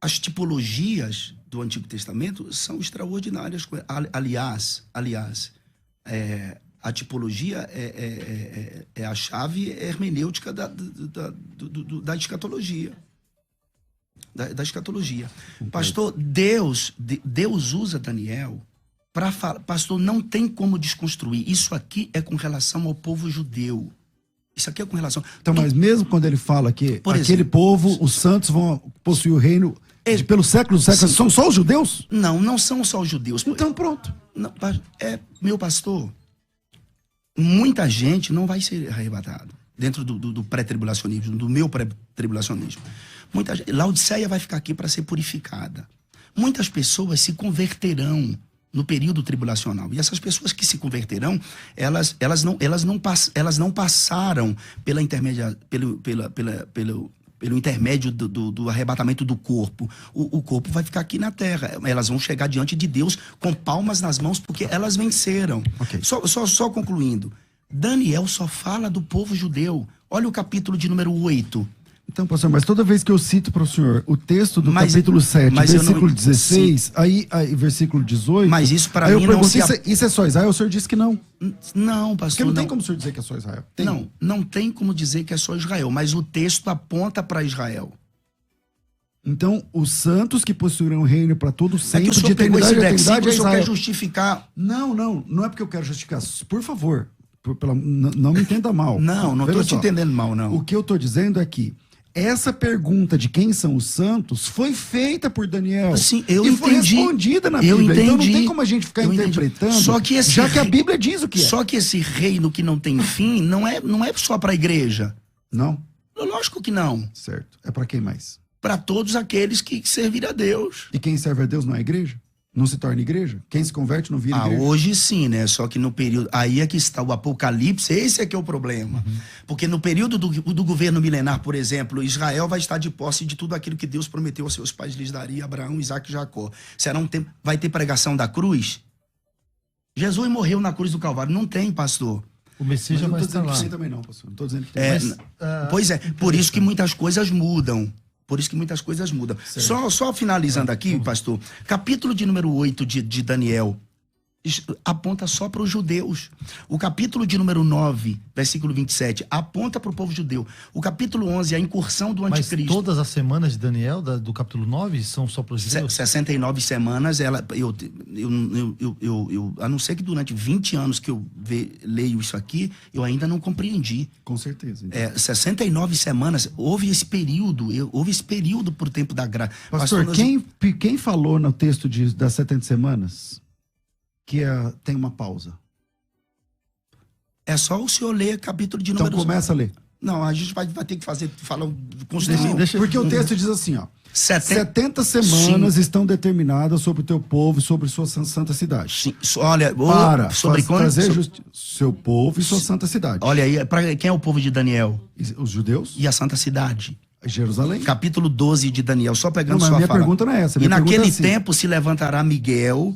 as tipologias do Antigo Testamento são extraordinárias. Aliás, a tipologia é a chave hermenêutica da escatologia. Da escatologia. Pastor, Deus usa Daniel para falar. Pastor, não tem como desconstruir. Isso aqui é com relação ao povo judeu. Isso aqui é com relação... Então, mas mesmo quando ele fala que aquele povo, os santos vão possuir o reino pelos séculos, são só os judeus? Não são só os judeus. Então pronto. Não, meu pastor, muita gente não vai ser arrebatada dentro do pré-tribulacionismo, do meu pré-tribulacionismo. Muita gente, Laodiceia vai ficar aqui para ser purificada. Muitas pessoas se converterão no período tribulacional. E essas pessoas que se converterão, elas não passaram pelo intermédio do arrebatamento do corpo. O corpo vai ficar aqui na terra. Elas vão chegar diante de Deus com palmas nas mãos, porque elas venceram. Okay. Só concluindo. Daniel só fala do povo judeu. Olha o capítulo de número 8. Então, pastor, mas toda vez que eu cito para o senhor o texto do capítulo 7, versículo 16, aí versículo 18... Mas isso para mim não se... Isso é só Israel? O senhor disse que não. Não, pastor. Porque não tem como o senhor dizer que é só Israel. Não tem como dizer que é só Israel, mas o texto aponta para Israel. Então, os santos que possuirão o reino para todo sempre, que o senhor de eternidade a eternidade, o senhor quer justificar... Não é porque eu quero justificar. Por favor, não me entenda mal. Não estou te entendendo mal, não. O que eu estou dizendo é que essa pergunta de quem são os santos foi feita por Daniel. Sim, eu e entendi. foi respondida na Bíblia. Eu entendi. Então não tem como a gente ficar interpretando, já que a Bíblia diz o que é. Só que esse reino que não tem fim não é só para a igreja. Não? Lógico que não. Certo. É para quem mais? Para todos aqueles que servirem a Deus. E quem serve a Deus não é igreja? Não se torna igreja? Quem se converte não vira igreja? Hoje sim, né? Só que no período... Aí é que está o Apocalipse, esse é que é o problema. Porque no período do governo milenar, por exemplo, Israel vai estar de posse de tudo aquilo que Deus prometeu aos seus pais, lhes daria, Abraão, Isaac e Jacó. Será um tempo... Vai ter pregação da cruz? Jesus morreu na cruz do Calvário. Não tem, pastor. O Messias já vai estar lá. Não também não, pastor. Não estou dizendo que tem. Pois é, por isso que muitas coisas mudam. Só finalizando aqui, pastor, capítulo de número 8 de Daniel aponta só para os judeus. O capítulo de número 9, versículo 27, aponta para o povo judeu. O capítulo 11, a incursão do anticristo. Mas todas as semanas de Daniel, do capítulo 9, são só para os judeus? 69 semanas, a não ser que durante 20 anos que eu leio isso aqui, eu ainda não compreendi. Com certeza. Então. 69 semanas, houve esse período por tempo da graça. Pastor, quem falou no texto das 70 semanas que tem uma pausa? É só o senhor ler capítulo de número... Então começa a ler. Não, a gente vai ter que construir... Porque o texto diz assim, ó. 70 semanas estão determinadas sobre o teu povo e sobre sua santa cidade. Sim. Olha, sobre trazer seu povo e sua santa cidade. Olha aí, para quem é o povo de Daniel? Os judeus. E a santa cidade. Jerusalém. Capítulo 12 de Daniel, só pegando sua fala. Minha pergunta não é essa. E naquele tempo se levantará Miguel,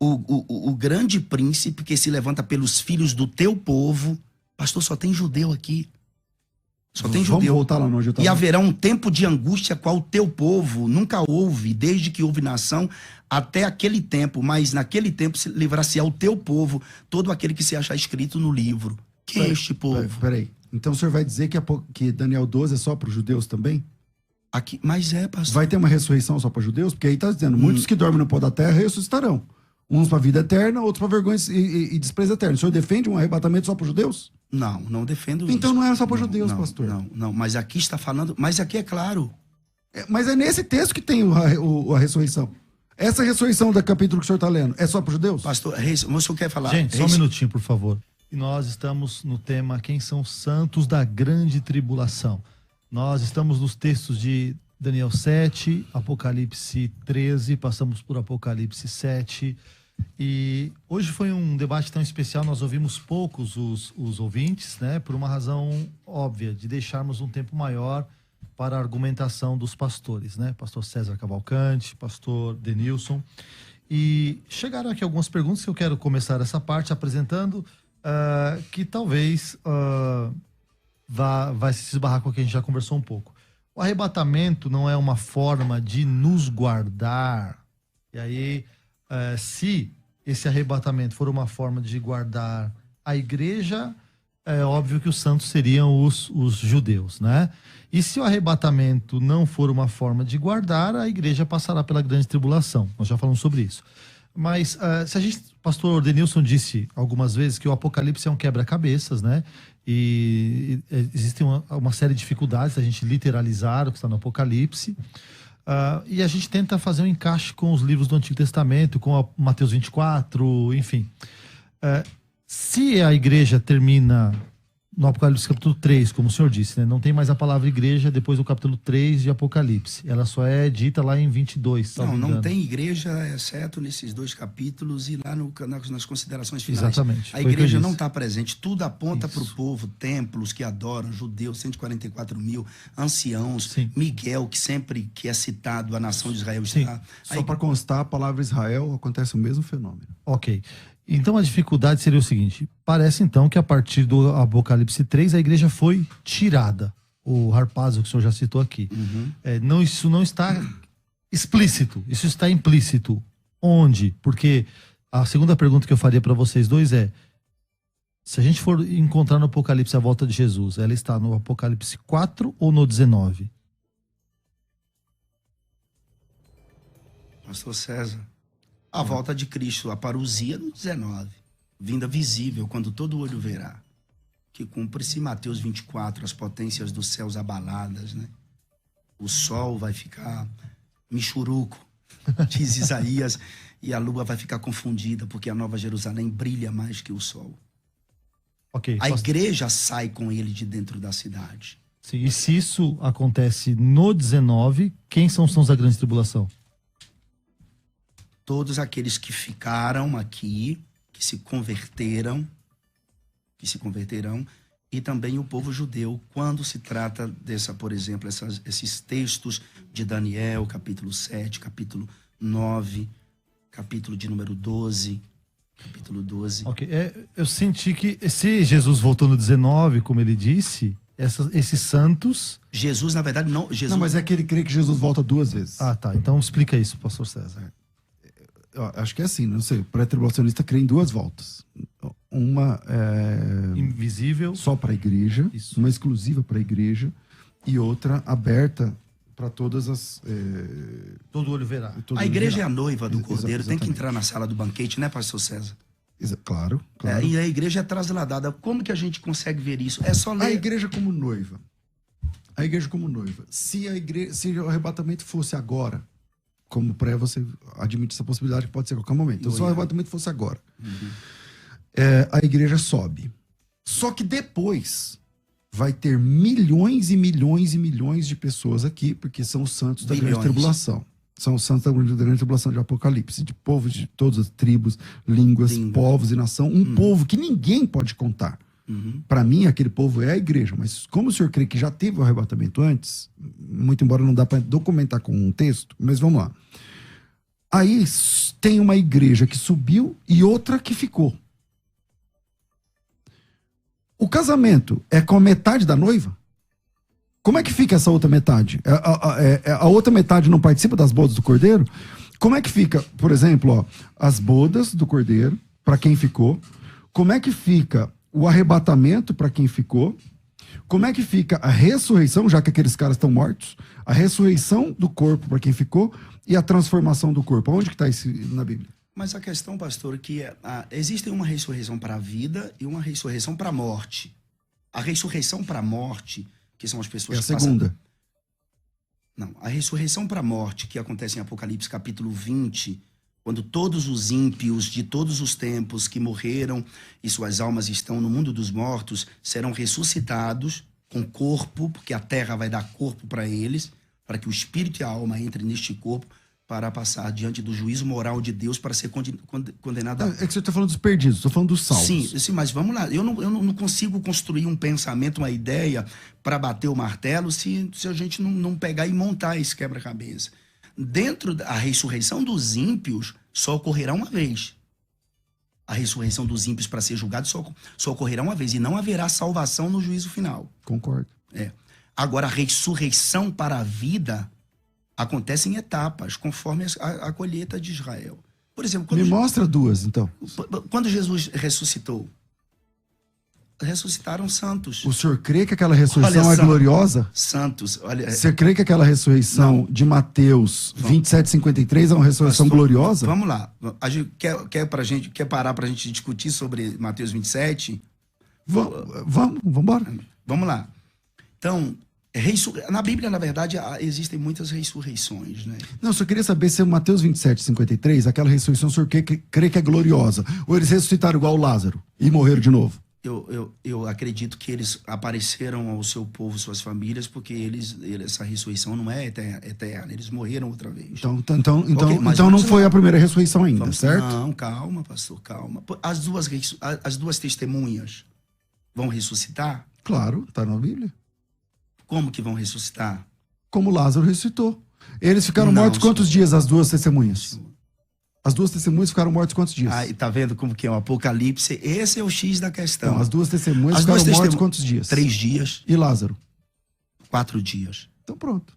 o grande príncipe que se levanta pelos filhos do teu povo. Pastor, só tem judeu aqui. Só tem judeu. Vamos voltar lá onde eu tava. E haverá um tempo de angústia qual o teu povo nunca houve, desde que houve nação até aquele tempo. Mas naquele tempo se livrar-se ao teu povo todo aquele que se achar escrito no livro. Quem é este povo? Peraí. Então o senhor vai dizer que Daniel 12 é só para os judeus também? Aqui, mas pastor. Vai ter uma ressurreição só para judeus? Porque aí está dizendo, muitos que dormem no pó da terra ressuscitarão. Uns para a vida eterna, outros para vergonha e desprezo eterno. O senhor defende um arrebatamento só para os judeus? Não defendo isso. Então não é só para judeus, pastor. Não, mas aqui está falando... Mas aqui é claro. Mas é nesse texto que tem a ressurreição. Essa ressurreição do capítulo que o senhor está lendo, é só para os judeus? Pastor, o senhor quer falar... Gente, só um minutinho, por favor. E nós estamos no tema Quem são os santos da grande tribulação. Nós estamos nos textos de Daniel 7, Apocalipse 13, passamos por Apocalipse 7. E hoje foi um debate tão especial, nós ouvimos poucos os ouvintes, né? Por uma razão óbvia, de deixarmos um tempo maior para a argumentação dos pastores, né? Pastor César Cavalcante, pastor Denilson. E chegaram aqui algumas perguntas que eu quero começar essa parte apresentando, que talvez vai se esbarrar com o que a gente já conversou um pouco. O arrebatamento não é uma forma de nos guardar. E aí, se esse arrebatamento for uma forma de guardar a igreja, é óbvio que os santos seriam os judeus, né? E se o arrebatamento não for uma forma de guardar, a igreja passará pela grande tribulação. Nós já falamos sobre isso. Mas se a gente, pastor Denilson disse algumas vezes que o Apocalipse é um quebra-cabeças, né? E existem uma série de dificuldades a gente literalizar o que está no Apocalipse. E a gente tenta fazer um encaixe com os livros do Antigo Testamento, com Mateus 24, enfim. Se a igreja termina no Apocalipse capítulo 3, como o senhor disse, né? Não tem mais a palavra igreja depois do capítulo 3 de Apocalipse. Ela só é dita lá em 22. Não tem igreja, exceto nesses 2 capítulos e lá nas considerações finais. Exatamente. A igreja não está presente. Tudo aponta para o povo, templos que adoram, judeus, 144 mil, anciãos, Sim. Miguel, que é citado, a nação de Israel está. Só para constar, a palavra Israel acontece o mesmo fenômeno. Ok. Então a dificuldade seria o seguinte: parece então que a partir do Apocalipse 3 a igreja foi tirada. O Harpazo, que o senhor já citou aqui. Uhum. Isso não está explícito, isso está implícito. Onde? Porque a segunda pergunta que eu faria para vocês dois é: se a gente for encontrar no Apocalipse a volta de Jesus, ela está no Apocalipse 4 ou no 19? Pastor César. A volta de Cristo, a parousia no 19, vinda visível, quando todo olho verá, que cumpre-se Mateus 24, as potências dos céus abaladas, né? O sol vai ficar michuruco, diz Isaías, e a lua vai ficar confundida, porque a Nova Jerusalém brilha mais que o sol. Okay, a igreja sai com ele de dentro da cidade. Sim, e se isso acontece no 19, quem são os sãos da grande tribulação? Todos aqueles que ficaram aqui, que se converterão, e também o povo judeu, quando se trata por exemplo, esses textos de Daniel, capítulo 7, capítulo 9, capítulo de número 12, capítulo 12. Ok, eu senti que se Jesus voltou no 19, como ele disse, esses santos... Jesus, na verdade, não... Não, mas é que ele crê que Jesus volta 2 vezes. Ah, tá, então explica isso, pastor César. Acho que é assim, não sei. O pré-tribulacionista crê em 2 voltas. Uma invisível, só para a igreja, uma exclusiva para a igreja, e outra aberta para todas as. Todo olho verá. A igreja é a noiva do Cordeiro, tem que entrar na sala do banquete, né, pastor César? Claro. E a igreja é trasladada. Como que a gente consegue ver isso? É só ler. A igreja como noiva. Se o arrebatamento fosse agora, como pré, você admite essa possibilidade que pode ser a qualquer momento. Então, se o arrebatamento fosse agora, a igreja sobe. Só que depois vai ter milhões e milhões e milhões de pessoas aqui, porque são os santos da grande tribulação. São os santos da grande tribulação de Apocalipse, de povos de todas as tribos, línguas, povos e nação. Um povo que ninguém pode contar. Para mim, aquele povo é a igreja, mas como o senhor crê que já teve o arrebatamento antes, muito embora não dá para documentar com um texto, mas vamos lá. Aí tem uma igreja que subiu e outra que ficou. O casamento é com a metade da noiva? Como é que fica essa outra metade? A outra metade não participa das bodas do Cordeiro? Como é que fica, por exemplo, as bodas do Cordeiro, para quem ficou? Como é que fica o arrebatamento para quem ficou? Como é que fica a ressurreição, já que aqueles caras estão mortos? A ressurreição do corpo para quem ficou e a transformação do corpo. Onde que está isso na Bíblia? Mas a questão, pastor, que existe uma ressurreição para a vida e uma ressurreição para a morte. A ressurreição para a morte, que são as pessoas que segunda. Não, a ressurreição para a morte, que acontece em Apocalipse capítulo 20, quando todos os ímpios de todos os tempos que morreram e suas almas estão no mundo dos mortos serão ressuscitados, com corpo, porque a terra vai dar corpo para eles, para que o espírito e a alma entrem neste corpo, para passar diante do juízo moral de Deus para ser condenado. É que você está falando dos perdidos, estou falando dos salvos. Sim, mas vamos lá. Eu não consigo construir um pensamento, uma ideia para bater o martelo se a gente não pegar e montar esse quebra-cabeça. Dentro da ressurreição dos ímpios só ocorrerá uma vez. A ressurreição dos ímpios para ser julgado só ocorrerá uma vez. E não haverá salvação no juízo final. Concordo. Agora, a ressurreição para a vida acontece em etapas, conforme a colheita de Israel. Por exemplo, Me mostra duas, então. quando Jesus ressuscitou, ressuscitaram santos. O senhor crê que aquela ressurreição Olha é só. Santos, Santos, olha. Você crê que aquela ressurreição de Mateus 27:53 é uma ressurreição gloriosa? Vamos lá. A gente quer parar pra gente discutir sobre Mateus 27? Vamos embora. Vamos lá. Então, na Bíblia, na verdade, existem muitas ressurreições, né? Não, eu só queria saber se Mateus 27:53, aquela ressurreição, o senhor crê que é gloriosa? Ou eles ressuscitaram igual Lázaro e morreram de novo? Eu acredito que eles apareceram ao seu povo, suas famílias, porque essa ressurreição não é eterna. Eles morreram outra vez. Então não foi a primeira ressurreição ainda, certo? Não, calma, pastor, calma. As duas testemunhas vão ressuscitar? Claro, está na Bíblia. Como que vão ressuscitar? Como Lázaro ressuscitou. Eles ficaram mortos quantos dias, as duas testemunhas? As duas testemunhas ficaram mortas quantos dias? Ah, tá vendo como que é o Apocalipse? Esse é o X da questão. Não, as duas testemunhas ficaram mortas quantos dias? 3 dias. E Lázaro? 4 dias. Então pronto.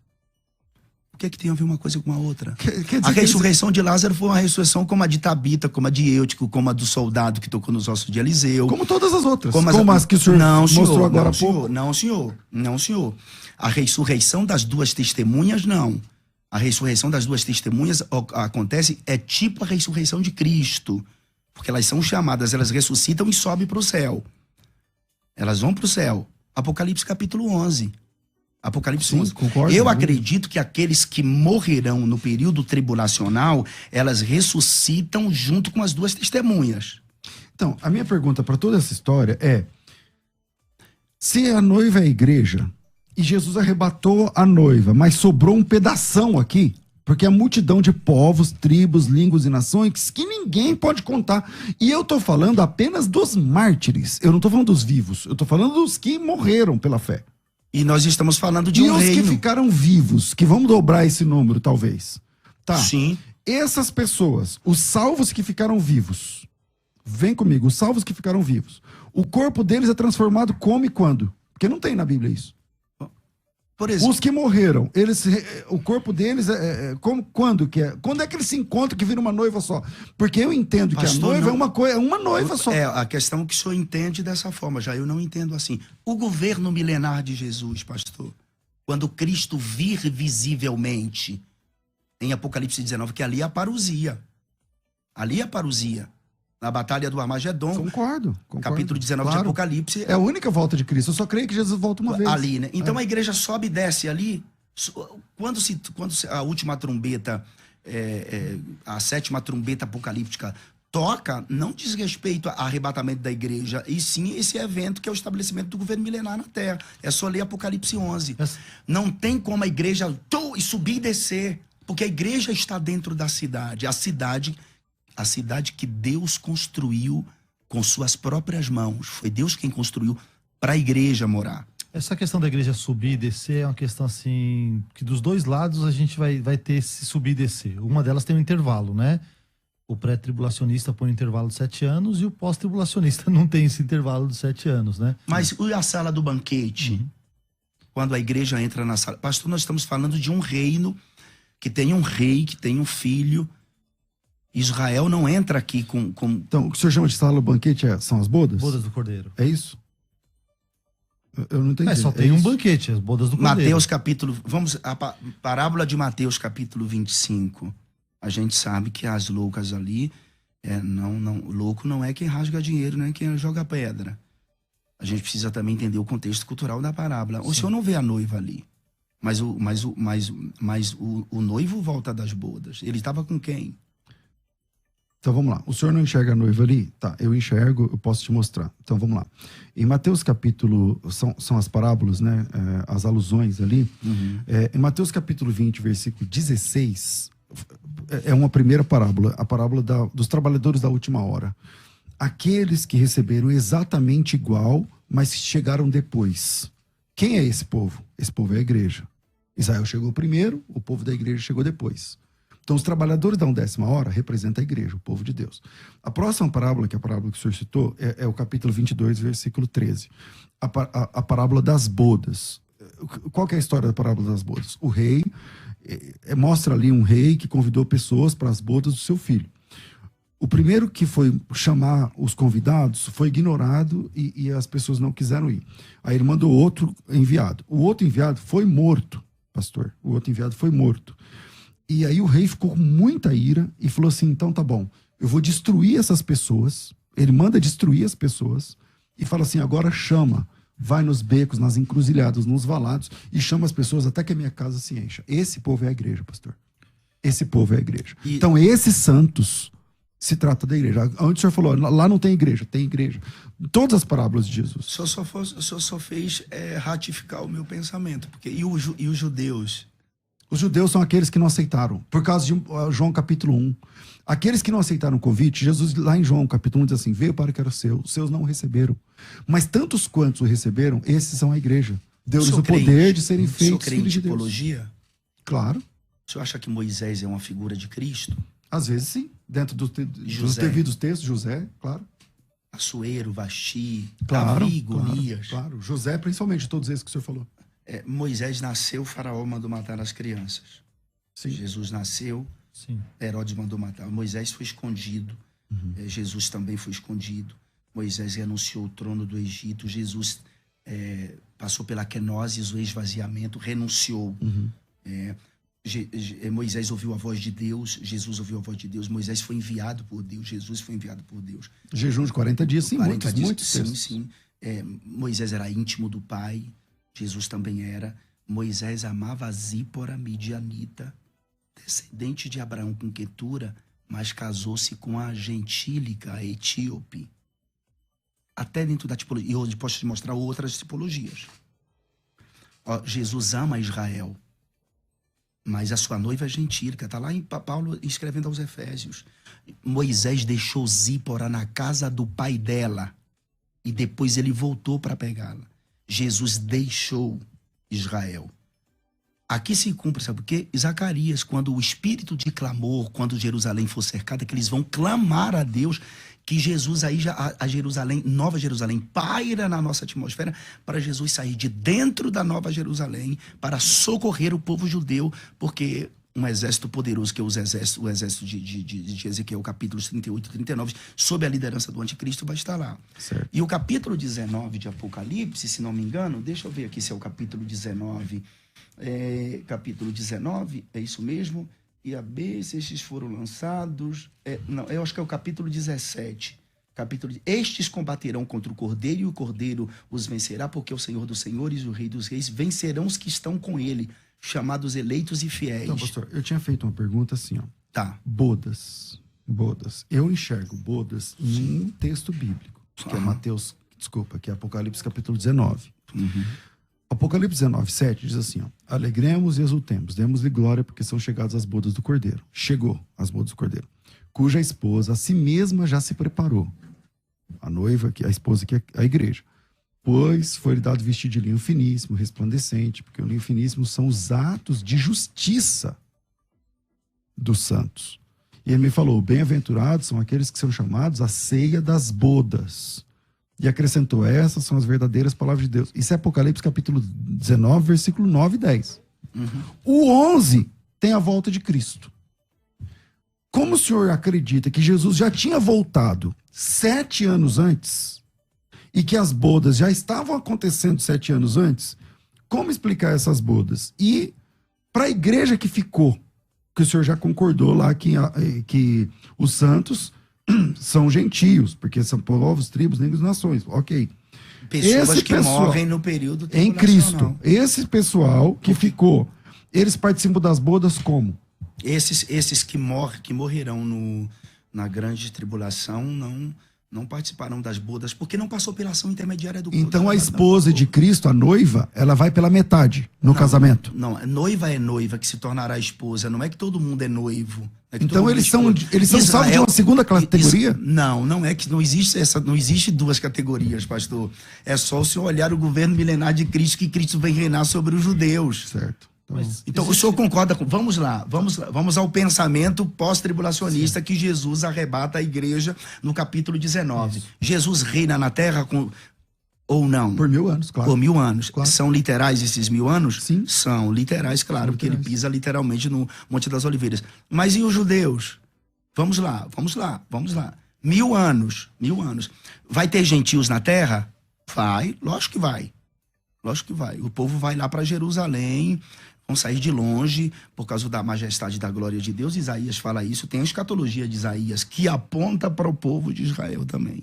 O que é que tem a ver uma coisa com a outra? Quer dizer a ressurreição de Lázaro foi uma ressurreição como a de Tabita, como a de Eutico, como a do soldado que tocou nos ossos de Eliseu. Como todas as outras. Como as que o senhor mostrou agora há senhor, pouco. Não, senhor. A ressurreição das duas testemunhas, não. A ressurreição das duas testemunhas acontece, é tipo a ressurreição de Cristo. Porque elas são chamadas, elas ressuscitam e sobem para o céu. Elas vão para o céu. Apocalipse capítulo 11. Apocalipse 11. Concordo, Eu acredito que aqueles que morrerão no período tribulacional, elas ressuscitam junto com as duas testemunhas. Então, a minha pergunta para toda essa história é: se a noiva é a igreja, e Jesus arrebatou a noiva, mas sobrou um pedação aqui, porque a multidão de povos, tribos, línguas e nações que ninguém pode contar. E eu tô falando apenas dos mártires. Eu não tô falando dos vivos. Eu tô falando dos que morreram pela fé. E nós estamos falando de um reino. E os que ficaram vivos, que vamos dobrar esse número, talvez. Tá. Sim. Essas pessoas, os salvos que ficaram vivos, vem comigo, os salvos que ficaram vivos, o corpo deles é transformado como e quando? Porque não tem na Bíblia isso. Por exemplo, os que morreram, o corpo deles quando que é? Quando é que eles se encontram que vira uma noiva só? Porque eu entendo que a noiva é uma noiva só. É a questão que o senhor entende dessa forma, já eu não entendo assim. O governo milenar de Jesus, pastor, quando Cristo vir visivelmente em Apocalipse 19, que ali é a parousia. Ali é a parousia. Na batalha do Armagedon. Concordo. Capítulo 19 de Apocalipse. É a única volta de Cristo. Eu só creio que Jesus volta uma vez. Ali, né? Então a igreja sobe e desce ali. Quando a última trombeta, a 7ª trombeta apocalíptica toca, não diz respeito ao arrebatamento da igreja, e sim esse evento que é o estabelecimento do governo milenar na terra. É só ler Apocalipse 11. Não tem como a igreja subir e descer, porque a igreja está dentro da cidade. A cidade que Deus construiu com suas próprias mãos. Foi Deus quem construiu para a igreja morar. Essa questão da igreja subir e descer é uma questão assim, que dos dois lados a gente vai ter esse subir e descer. Uma delas tem um intervalo, né? O pré-tribulacionista põe um intervalo de 7 anos e o pós-tribulacionista não tem esse intervalo de 7 anos, né? Mas e a sala do banquete? Quando a igreja entra na sala... Pastor, nós estamos falando de um reino que tem um rei, que tem um filho... Israel não entra aqui com... Então, o que o senhor chama de sala do banquete são as bodas? Bodas do Cordeiro. É isso? Eu não entendi. Só tem um banquete, as bodas do Cordeiro. Mateus capítulo... A parábola de Mateus capítulo 25. A gente sabe que as loucas ali... louco não é quem rasga dinheiro, não é quem joga pedra. A gente precisa também entender o contexto cultural da parábola. O senhor não vê a noiva ali. Mas o noivo volta das bodas. Ele estava com quem? Então vamos lá. O senhor não enxerga a noiva ali? Tá, eu enxergo, eu posso te mostrar. Então vamos lá. Em Mateus capítulo, são as parábolas, né? As alusões ali. Em Mateus capítulo 20, versículo 16, é uma primeira parábola, a parábola dos trabalhadores da última hora. Aqueles que receberam exatamente igual, mas chegaram depois. Quem é esse povo? Esse povo é a igreja. Israel chegou primeiro, o povo da igreja chegou depois. Então, os trabalhadores da 10ª hora representam a igreja, o povo de Deus. A próxima parábola, que é a parábola que o senhor citou, é o capítulo 22, versículo 13. A parábola das bodas. Qual que é a história da parábola das bodas? O rei mostra ali um rei que convidou pessoas para as bodas do seu filho. O primeiro que foi chamar os convidados foi ignorado e as pessoas não quiseram ir. Aí ele mandou outro enviado. O outro enviado foi morto, pastor. O outro enviado foi morto. E aí o rei ficou com muita ira e falou assim, então tá bom, eu vou destruir essas pessoas. Ele manda destruir as pessoas e fala assim, agora chama, vai nos becos, nas encruzilhadas, nos valados e chama as pessoas até que a minha casa se encha. Esse povo é a igreja, pastor. Esse povo é a igreja. Então esses santos se trata da igreja. Onde o senhor falou, lá não tem igreja, tem igreja. Todas as parábolas de Jesus. O senhor só fez ratificar o meu pensamento. Porque, e os judeus? Os judeus são aqueles que não aceitaram. Por causa de João capítulo 1. Aqueles que não aceitaram o convite, Jesus lá em João capítulo 1 diz assim, veio para que era seu, os seus não o receberam. Mas tantos quantos o receberam, esses são a igreja. Deu-lhes o poder de serem feitos filhos de Deus. Tipologia? Claro. O senhor acha que Moisés é uma figura de Cristo? Às vezes sim. Dentro dos devidos textos, José, claro. Assuero, Vasti, Claro, Davi, Golias. Claro. José, principalmente, todos esses que o senhor falou. Moisés nasceu, o faraó mandou matar as crianças. Sim. Jesus nasceu, Sim. Herodes mandou matar. Moisés foi escondido. Jesus também foi escondido. Moisés renunciou ao trono do Egito. Jesus passou pela quenoses, o esvaziamento, renunciou. Moisés ouviu a voz de Deus, Jesus ouviu a voz de Deus, Moisés foi enviado por Deus, Jesus foi enviado por Deus. Jejum de 40 dias, sim, 40 dias, muitos textos. Sim. Moisés era íntimo do pai, Jesus também era. Moisés amava a Zípora midianita, descendente de Abraão com Quetura, mas casou-se com a gentílica, a etíope. Até dentro da tipologia, e hoje posso te mostrar outras tipologias. Jesus ama Israel, mas a sua noiva é gentílica. Está lá em Paulo escrevendo aos Efésios. Moisés deixou Zípora na casa do pai dela e depois ele voltou para pegá-la. Jesus deixou Israel. Aqui se cumpre, sabe por quê? Zacarias, quando o espírito de clamor, quando Jerusalém for cercada, que eles vão clamar a Deus, que Jesus aí já, a Jerusalém, Nova Jerusalém, paira na nossa atmosfera para Jesus sair de dentro da Nova Jerusalém para socorrer o povo judeu, porque um exército poderoso, que é o exército de Ezequiel, capítulos 38 e 39, sob a liderança do anticristo, vai estar lá. Certo. E o capítulo 19 de Apocalipse, se não me engano, deixa eu ver aqui se é o capítulo 19, capítulo 19, é isso mesmo? E a B, se estes foram lançados... não, eu acho que é o capítulo 17. Estes combaterão contra o Cordeiro, e o Cordeiro os vencerá, porque o Senhor dos Senhores e o Rei dos Reis vencerão os que estão com ele, chamados eleitos e fiéis. Então, pastor, eu tinha feito uma pergunta assim, ó. Tá. Bodas. Eu enxergo bodas em um texto bíblico, que é Mateus, que é Apocalipse capítulo 19. Apocalipse 19, 7 diz assim, ó, alegremos e exultemos, demos-lhe glória porque são chegadas as bodas do Cordeiro. Chegou as bodas do Cordeiro, cuja esposa a si mesma já se preparou. A noiva, a esposa que é a igreja. Pois foi-lhe dado vestido de linho finíssimo, resplandecente, porque o linho finíssimo são os atos de justiça dos santos. E ele me falou, bem-aventurados são aqueles que são chamados à ceia das bodas. E acrescentou, essas são as verdadeiras palavras de Deus. Isso é Apocalipse capítulo 19, versículo 9 e 10. O 11 tem a volta de Cristo. Como o senhor acredita que Jesus já tinha voltado 7 anos antes e que as bodas já estavam acontecendo 7 anos antes, como explicar essas bodas? E para a igreja que ficou, que o senhor já concordou lá que os santos são gentios, porque são povos, tribos, negros, nações. Ok. Pessoas que morrem no período em Cristo. Esse pessoal que ficou, eles participam das bodas como? Esses que morrerão na grande tribulação não participarão das bodas, porque não passou pela ação intermediária do Então a esposa de Cristo, a noiva, ela vai pela metade no casamento. Não, noiva é noiva que se tornará esposa, não é que todo mundo é noivo. É que Então todo mundo eles é são esposa. salvos de uma segunda categoria? Não é que não existe duas categorias, pastor. É só o senhor olhar o governo milenar de Cristo, que Cristo vem reinar sobre os judeus. Certo. Então, o senhor concorda com... Vamos lá, vamos ao pensamento pós-tribulacionista que Jesus arrebata a igreja no capítulo 19. Isso. Jesus reina na terra ou não? Por 1000 anos, claro. Por 1000 anos. Claro. São literais esses 1000 anos? Sim. São literais, claro, porque ele pisa literalmente no Monte das Oliveiras. Mas e os judeus? Vamos lá. 1000 anos. Vai ter gentios na terra? Vai, lógico que vai. O povo vai lá para Jerusalém, vão sair de longe por causa da majestade da glória de Deus. Isaías fala isso. Tem a escatologia de Isaías que aponta para o povo de Israel também.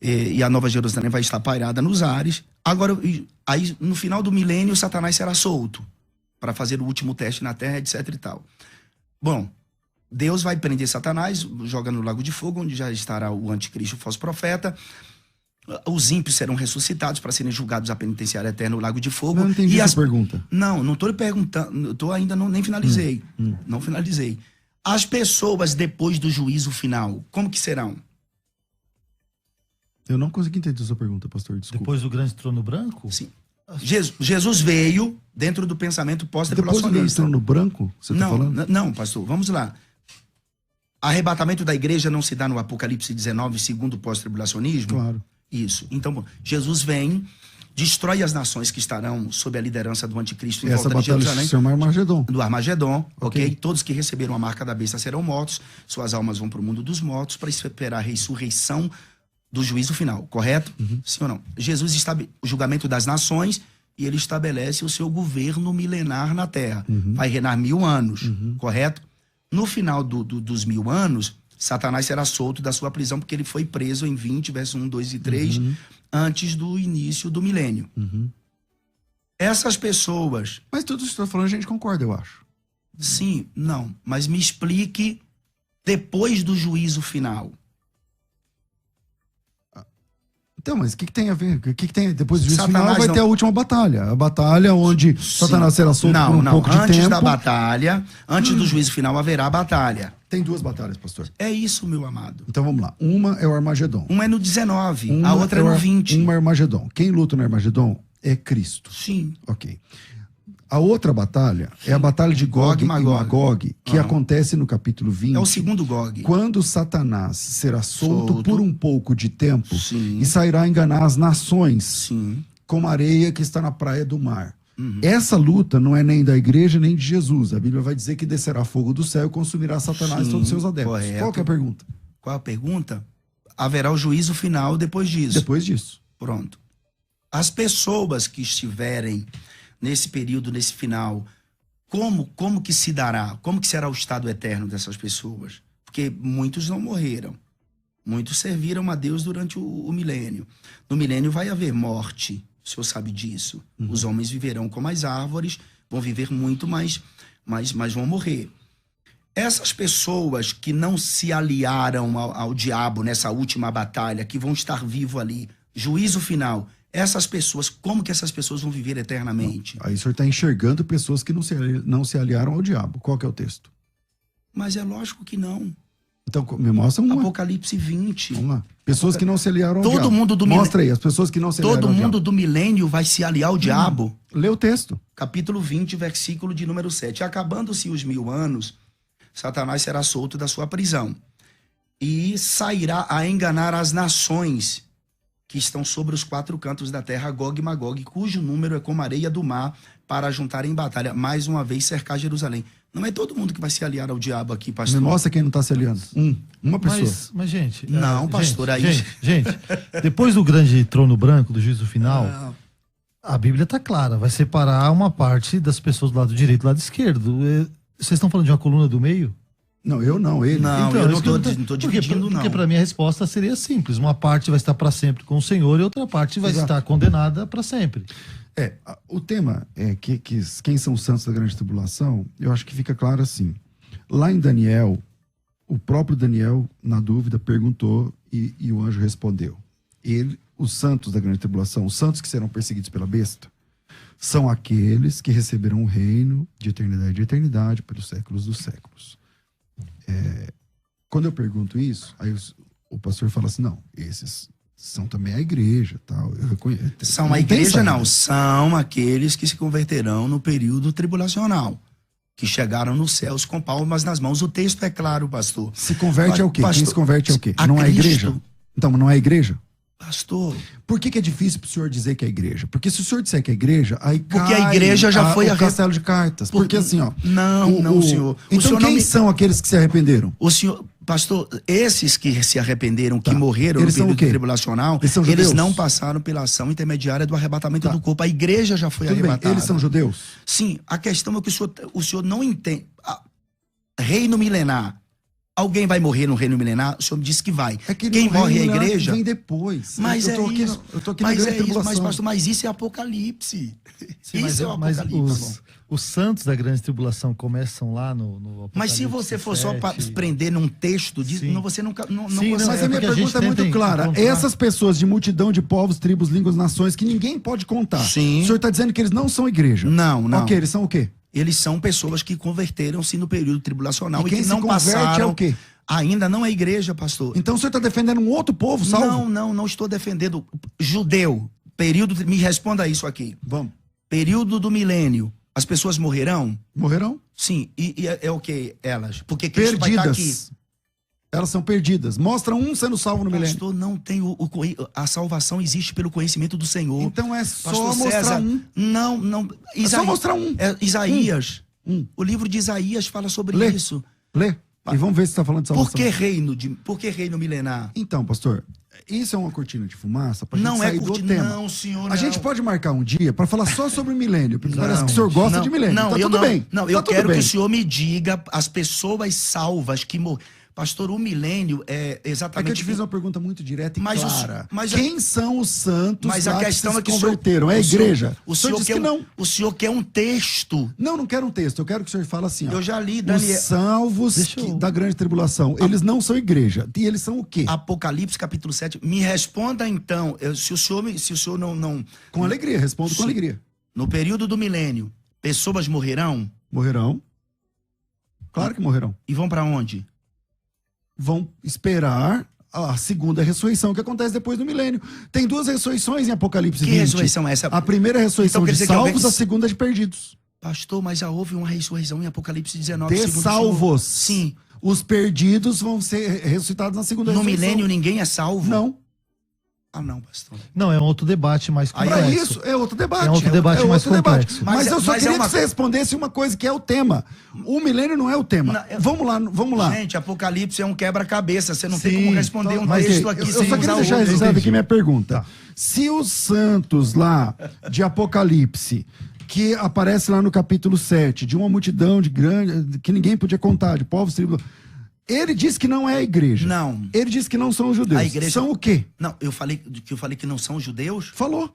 E a Nova Jerusalém vai estar pairada nos ares. Agora, aí, no final do milênio, Satanás será solto para fazer o último teste na terra, etc e tal. Bom, Deus vai prender Satanás, joga no lago de fogo, onde já estará o anticristo, o falso profeta. Os ímpios serão ressuscitados para serem julgados à penitenciária eterna no lago de fogo. Não entendi essa pergunta. Não estou lhe perguntando, nem finalizei. Não finalizei. As pessoas depois do juízo final, como que serão? Eu não consegui entender a sua pergunta, pastor, desculpa. Depois do grande trono branco? Sim. Jesus veio dentro do pensamento pós-tribulacionista. Depois do grande trono branco, você está falando? Não, pastor, vamos lá. Arrebatamento da igreja não se dá no Apocalipse 19, segundo o pós-tribulacionismo? Claro. Isso. Então, Jesus vem, destrói as nações que estarão sob a liderança do anticristo em Essa volta de Jerusalém. Se chama Armagedon. Do Armagedon, ok? Todos que receberam a marca da besta serão mortos, suas almas vão para o mundo dos mortos para esperar a ressurreição do juízo final, correto? Sim ou não? Jesus estabelece o julgamento das nações e ele estabelece o seu governo milenar na terra. Vai reinar 1000 anos, correto? No final dos 1000 anos, Satanás será solto da sua prisão porque ele foi preso em 20, verso 1, 2 e 3, antes do início do milênio. Essas pessoas... Mas tudo isso que você está falando a gente concorda, eu acho. Sim, não. Mas me explique depois do juízo final. Então, mas o que tem a ver? O que tem depois do juízo Satanás final? Vai ter a última batalha. A batalha onde Satanás será solto por um pouco de tempo. Antes da batalha, antes do juízo final, haverá a batalha. Tem 2 batalhas, pastor. É isso, meu amado. Então vamos lá. Uma é o Armagedon. Uma é no 19, a outra é no 20. Uma é o Armagedon. Quem luta no Armagedon é Cristo. Sim. Ok. A outra batalha é a batalha de Gog e Magog, que acontece no capítulo 20. É o segundo Gog. Quando Satanás será solto por um pouco de tempo. Sim. E sairá a enganar as nações. Sim. Como a areia que está na praia do mar. Essa luta não é nem da igreja nem de Jesus. A Bíblia vai dizer que descerá fogo do céu e consumirá Satanás e todos os seus adeptos. Correto. Qual que é a pergunta? Qual a pergunta? Haverá o juízo final depois disso. Depois disso. Pronto. As pessoas que estiverem nesse período, nesse final, como que se dará? Como que será o estado eterno dessas pessoas? Porque muitos não morreram. Muitos serviram a Deus durante o milênio. No milênio vai haver morte. O senhor sabe disso. Os homens viverão como as árvores, vão viver muito, mas vão morrer. Essas pessoas que não se aliaram ao diabo nessa última batalha, que vão estar vivos ali, juízo final, essas pessoas, como que essas pessoas vão viver eternamente? Aí o senhor está enxergando pessoas que não se aliaram ao diabo. Qual que é o texto? Mas é lógico que não. Então, me mostra uma. Apocalipse 20. Vamos lá. Pessoas que não se aliaram ao diabo. Todo mundo do Mostra aí, as pessoas que não se aliaram ao diabo. Todo mundo do milênio vai se aliar ao diabo. Lê o texto. Capítulo 20, versículo de número 7. Acabando-se os 1000 anos, Satanás será solto da sua prisão e sairá a enganar as nações que estão sobre os 4 cantos da terra, Gog e Magog, cujo número é como a areia do mar, para juntar em batalha, mais uma vez cercar Jerusalém. Não é todo mundo que vai se aliar ao diabo aqui, pastor. Me mostra quem não está se aliando. Uma pessoa. Mas gente... Não, pastor, Gente, depois do grande trono branco, do juízo final, a Bíblia está clara, vai separar uma parte das pessoas do lado direito e do lado esquerdo. Vocês estão falando de uma coluna do meio? Não, eu não, ele. Não, então, eu não estou dividindo, não. Porque para mim a resposta seria simples. Uma parte vai estar para sempre com o Senhor e outra parte vai estar condenada para sempre. O tema é que quem são os santos da grande tribulação, eu acho que fica claro assim. Lá em Daniel, o próprio Daniel, na dúvida, perguntou e o anjo respondeu. Os santos da grande tribulação, os santos que serão perseguidos pela besta, são aqueles que receberão o reino de eternidade pelos séculos dos séculos. Quando eu pergunto isso, aí o pastor fala assim, não, esses são também a igreja, tal. Eu reconheço. São a igreja, não. São aqueles que se converterão no período tribulacional, que chegaram nos céus com palmas nas mãos. O texto é claro, pastor. Se converte ao quê? Pastor, quem se converte é o quê? a Não é a Cristo. igreja? Então, não é a igreja? Pastor, Por que é difícil pro senhor dizer que é a igreja? Porque se o senhor disser que é a igreja, aí Porque a igreja já foi o castelo de cartas. Porque assim, ó... Não, senhor. O Então senhor quem não me- são aqueles que se arrependeram? O senhor, pastor, esses que se arrependeram, que Tá. morreram Eles no são o período quê? tribulacional, Eles são eles judeus? não passaram pela ação intermediária do arrebatamento Tá. do corpo. A igreja já foi Tudo bem, arrebatada. eles são judeus? Sim, a questão é que o senhor não entende. Reino milenar. Alguém vai morrer no reino milenar? O senhor me disse que vai. É que Quem no morre é a reino milenar igreja? vem depois. Mas eu tô é aqui, isso. Eu tô aqui Mas na grande é isso, tribulação. pastor, mas isso é Apocalipse. Sim, Isso é o mas Apocalipse. os santos da grande tribulação começam lá no Apocalipse. Mas se você for só 7. prender num texto, Sim. você nunca não Sim, consegue. Mas É a minha porque a gente pergunta é muito tenta clara. encontrar- Essas pessoas de multidão de povos, tribos, línguas, nações, que ninguém pode contar. Sim. O senhor está dizendo que eles não são igreja? Não. Ok, eles são o quê? Eles são pessoas que converteram-se no período tribulacional E e, quem que se não converte passaram. é o quê? Ainda não é igreja, pastor. Então o senhor está defendendo um outro povo, salvo? Não estou defendendo judeu. Período, me responda isso aqui. Vamos. Período do milênio. As pessoas morrerão? Morrerão? Sim. E é o que elas? Porque Cristo vai estar aqui. Perdidas. Elas são perdidas. Mostra um sendo salvo no milênio. Pastor, não tem a salvação existe pelo conhecimento do Senhor. Então é só Pastor mostrar César, um. Não. É só mostrar um. Isaías. Um. O livro de Isaías fala sobre Lê. isso. Lê. E vamos ver se está falando de salvação. Por que reino milenar? Então, pastor, isso é uma cortina de fumaça pra gente Não sair é do cortina. tema. Não, senhor. A gente pode marcar um dia para falar só sobre o milênio, porque parece que o senhor Não, gosta não, de milênio. Não, Tá eu tudo não. bem. Não, Tá eu tudo quero bem. que o senhor me diga as pessoas salvas que morreram. Pastor, o milênio é É que exatamente. eu te fiz uma pergunta muito direta e Mas clara. mas Quem são os santos Mas a lá questão que é se que o senhor- converteram? É a o senhor- igreja? O senhor disse quer que não. O senhor quer um texto. Não quero um texto. Eu quero que o senhor fale assim. Ó, Eu já li, os Daniel. salvos Deixa eu- da grande tribulação, eles não são igreja. E eles são o quê? Apocalipse capítulo 7. Me responda então. Se o senhor não. Com alegria. Respondo com Sim. alegria. No período do milênio, pessoas morrerão Morrerão. Claro que morrerão. e vão para onde? Vão esperar a segunda ressurreição que acontece depois do milênio. Tem duas ressurreições em Apocalipse Que 20. ressurreição é essa? A primeira é a ressurreição Então quer de dizer que alguém- salvos, a segunda é de perdidos. Pastor, mas já houve uma ressurreição em Apocalipse 19. De segundo o senhor. salvos. Sim. Os perdidos vão ser ressuscitados na segunda No ressurreição. milênio ninguém é salvo? Não. Ah, não, pastor. Não, é um outro debate mais Aí Para complexo. isso, é outro debate. É outro debate mais complexo. Mas eu só mas queria uma- que você respondesse uma coisa que é o tema. O milênio não é o tema. Não, Vamos lá. Gente, Apocalipse é um quebra-cabeça. Você não tem Sim, como responder um Mas texto eu aqui só sem queria usar deixar outro. registrado aqui Entendi. minha pergunta. Se os santos lá de Apocalipse, que aparece lá no capítulo 7, de uma multidão de grande, que ninguém podia contar, de povos, tribos, ele diz que não é a igreja. Não. Ele diz que não são os judeus. A igreja- São o quê? Não, eu falei que não são judeus? Falou.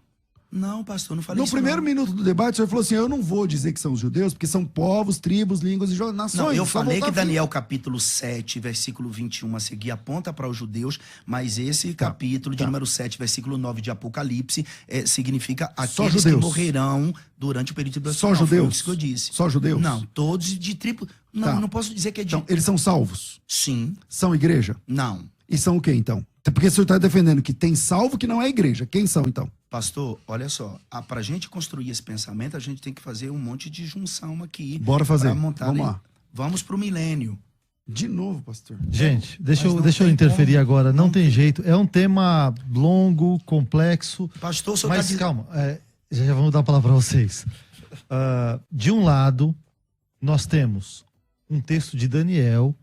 Não, pastor, não falei No isso. primeiro não. minuto do debate, o senhor falou assim: eu não vou dizer que são os judeus, porque são povos, tribos, línguas e nações. Não, eu Só falei voltar que a vir. Daniel capítulo 7, versículo 21 a seguir aponta para os judeus, mas esse capítulo de número 7, versículo 9 de Apocalipse significa aqueles que judeus. morrerão durante o período Só tribulacional. Foi judeus. isso que eu disse. Só judeus. Não, todos de tribo. Não, Tá. não posso dizer que é de. Então, eles são salvos. Sim, São igreja. não. E são o quê, então? Porque o senhor está defendendo que tem salvo que não é igreja. Quem são, então? Pastor, olha só, para a gente construir esse pensamento, a gente tem que fazer um monte de junção aqui. Bora fazer. pra montar Vamos ali. lá. Vamos para o milênio. De novo, pastor. Gente, deixa Mas eu, não deixa eu tem interferir como. agora. Não Não tem jeito. É um tema longo, complexo. Pastor, o senhor Mas tá dizendo- calma, já vamos dar a palavra para vocês. De um lado, nós temos um texto de Daniel,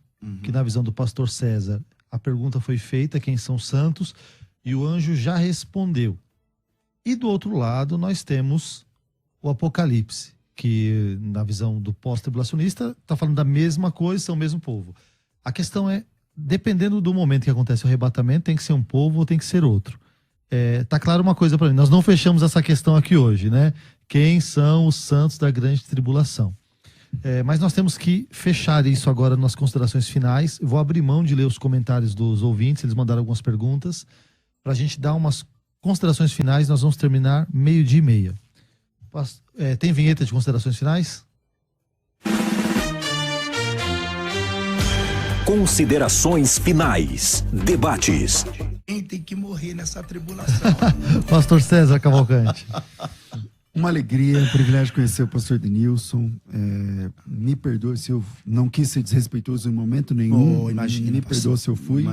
que na visão do pastor César, a pergunta foi feita, quem são os santos, e o anjo já respondeu. E do outro lado, nós temos o Apocalipse, que na visão do pós-tribulacionista está falando da mesma coisa, são o mesmo povo. A questão é, dependendo do momento que acontece o arrebatamento, tem que ser um povo ou tem que ser outro. Tá claro uma coisa para mim, nós não fechamos essa questão aqui hoje, né? Quem são os santos da grande tribulação? Mas nós temos que fechar isso agora nas considerações finais. Eu vou abrir mão de ler os comentários dos ouvintes, eles mandaram algumas perguntas. Para a gente dar umas considerações finais, nós vamos terminar 12:30. Tem vinheta de considerações finais? Considerações finais. Debates. Quem tem que morrer nessa tribulação? Pastor César Cavalcante. Uma alegria, um privilégio conhecer o pastor Denilson. Me perdoe se eu não quis ser desrespeitoso em momento nenhum. Imagina, me perdoe se eu fui.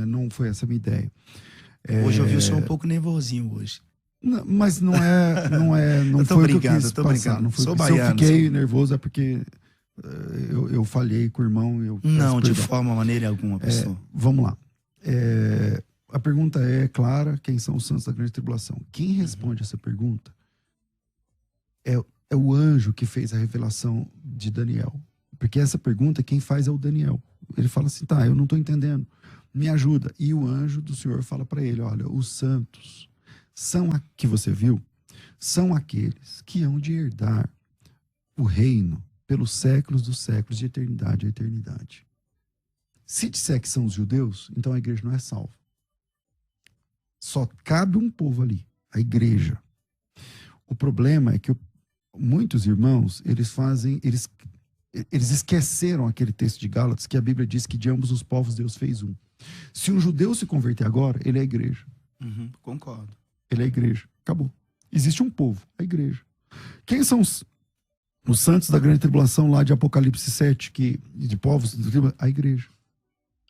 Não foi essa a minha ideia. Hoje eu vi o senhor um pouco nervosinho hoje. Não, mas não foi o que eu quis passar. Não foi. Se eu fiquei nervoso é porque eu falhei com o irmão. Não, de maneira alguma, pastor. Vamos lá. A pergunta é clara: quem são os santos da grande tribulação? Quem responde essa pergunta é o anjo que fez a revelação de Daniel. Porque essa pergunta, quem faz é o Daniel. Ele fala assim, eu não estou entendendo, me ajuda. E o anjo do Senhor fala para ele, olha, os santos que você viu, são aqueles que hão de herdar o reino pelos séculos dos séculos, de eternidade a eternidade. Se disser que são os judeus, então a igreja não é salva. Só cabe um povo ali, a igreja. O problema é que muitos irmãos, eles esqueceram aquele texto de Gálatas que a Bíblia diz que de ambos os povos Deus fez um. Se um judeu se converter agora, ele é a igreja. Concordo. Ele é a igreja. Acabou. Existe um povo, a igreja. Quem são os santos da grande tribulação lá de Apocalipse 7, de povos, a igreja.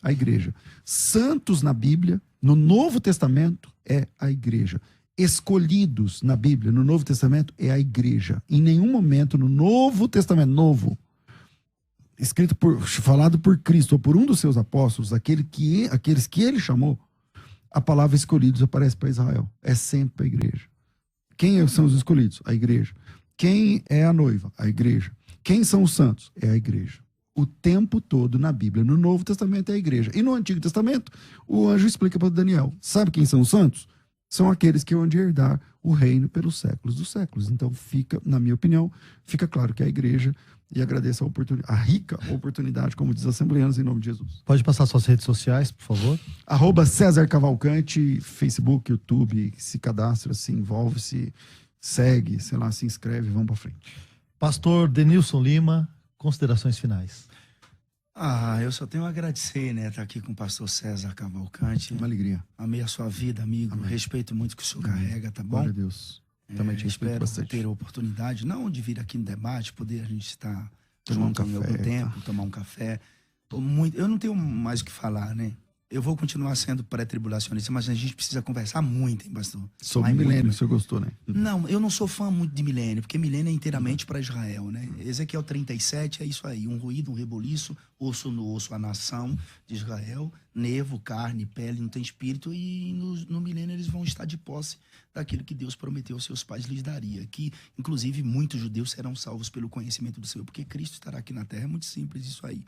A igreja. Santos na Bíblia, no Novo Testamento, é a igreja. Escolhidos na Bíblia, no Novo Testamento, é a igreja. Em nenhum momento no Novo Testamento, falado por Cristo ou por um dos seus apóstolos, aqueles que ele chamou, a palavra escolhidos aparece para Israel. É sempre a igreja. Quem são os escolhidos? A igreja. Quem é a noiva? A igreja. Quem são os santos? É a igreja. O tempo todo na Bíblia, no Novo Testamento é a igreja. E no Antigo Testamento, o anjo explica para Daniel. Sabe quem são os santos? São aqueles que vão de herdar o reino pelos séculos dos séculos. Então na minha opinião, fica claro que é a igreja, e agradeço a rica oportunidade, como diz os assembleanos, em nome de Jesus. Pode passar suas redes sociais, por favor? @César Cavalcante, Facebook, YouTube, se cadastra, se envolve, se segue, se inscreve, vamos para frente. Pastor Denilson Lima, considerações finais. Eu só tenho a agradecer, estar aqui com o pastor César Cavalcante. Uma alegria. Amei a sua vida, amigo. Amém. Respeito muito o que o senhor carrega, tá bom? Glória a Deus. Também te respeito espero bastante. ter a oportunidade, não de vir aqui no debate, poder a gente estar Tomar um junto em café, algum tempo, tomar um café. Eu não tenho mais o que falar, Eu vou continuar sendo pré-tribulacionista, mas a gente precisa conversar muito, hein, pastor? Sobre milênio, o senhor gostou, né? Não, eu não sou fã muito de milênio, porque milênio é inteiramente para Israel, Ezequiel 37 é isso aí, um ruído, um reboliço, osso no osso, a nação de Israel, nevo, carne, pele, não tem espírito, e no milênio eles vão estar de posse daquilo que Deus prometeu aos seus pais lhes daria, que inclusive muitos judeus serão salvos pelo conhecimento do Senhor, porque Cristo estará aqui na terra, é muito simples isso aí.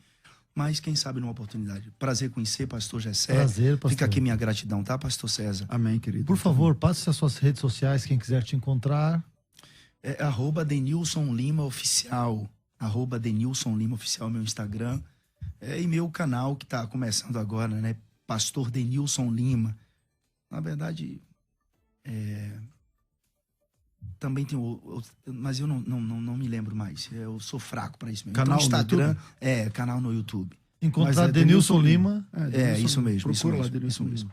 Mas quem sabe numa oportunidade. Prazer conhecer, pastor Gessé. Prazer, pastor. Fica aqui minha gratidão, tá, pastor César? Amém, querido. Por favor, passe as suas redes sociais, quem quiser te encontrar. É @Denilson Lima Oficial. @Denilson Lima Oficial, meu Instagram. E meu canal que tá começando agora, Pastor Denilson Lima. Na verdade, também tem mas eu não me lembro mais. Eu sou fraco para isso mesmo. Canal então, Instagram, no canal no YouTube. Encontrar Denilson Lima. Isso mesmo. Procura isso lá, Denilson mesmo.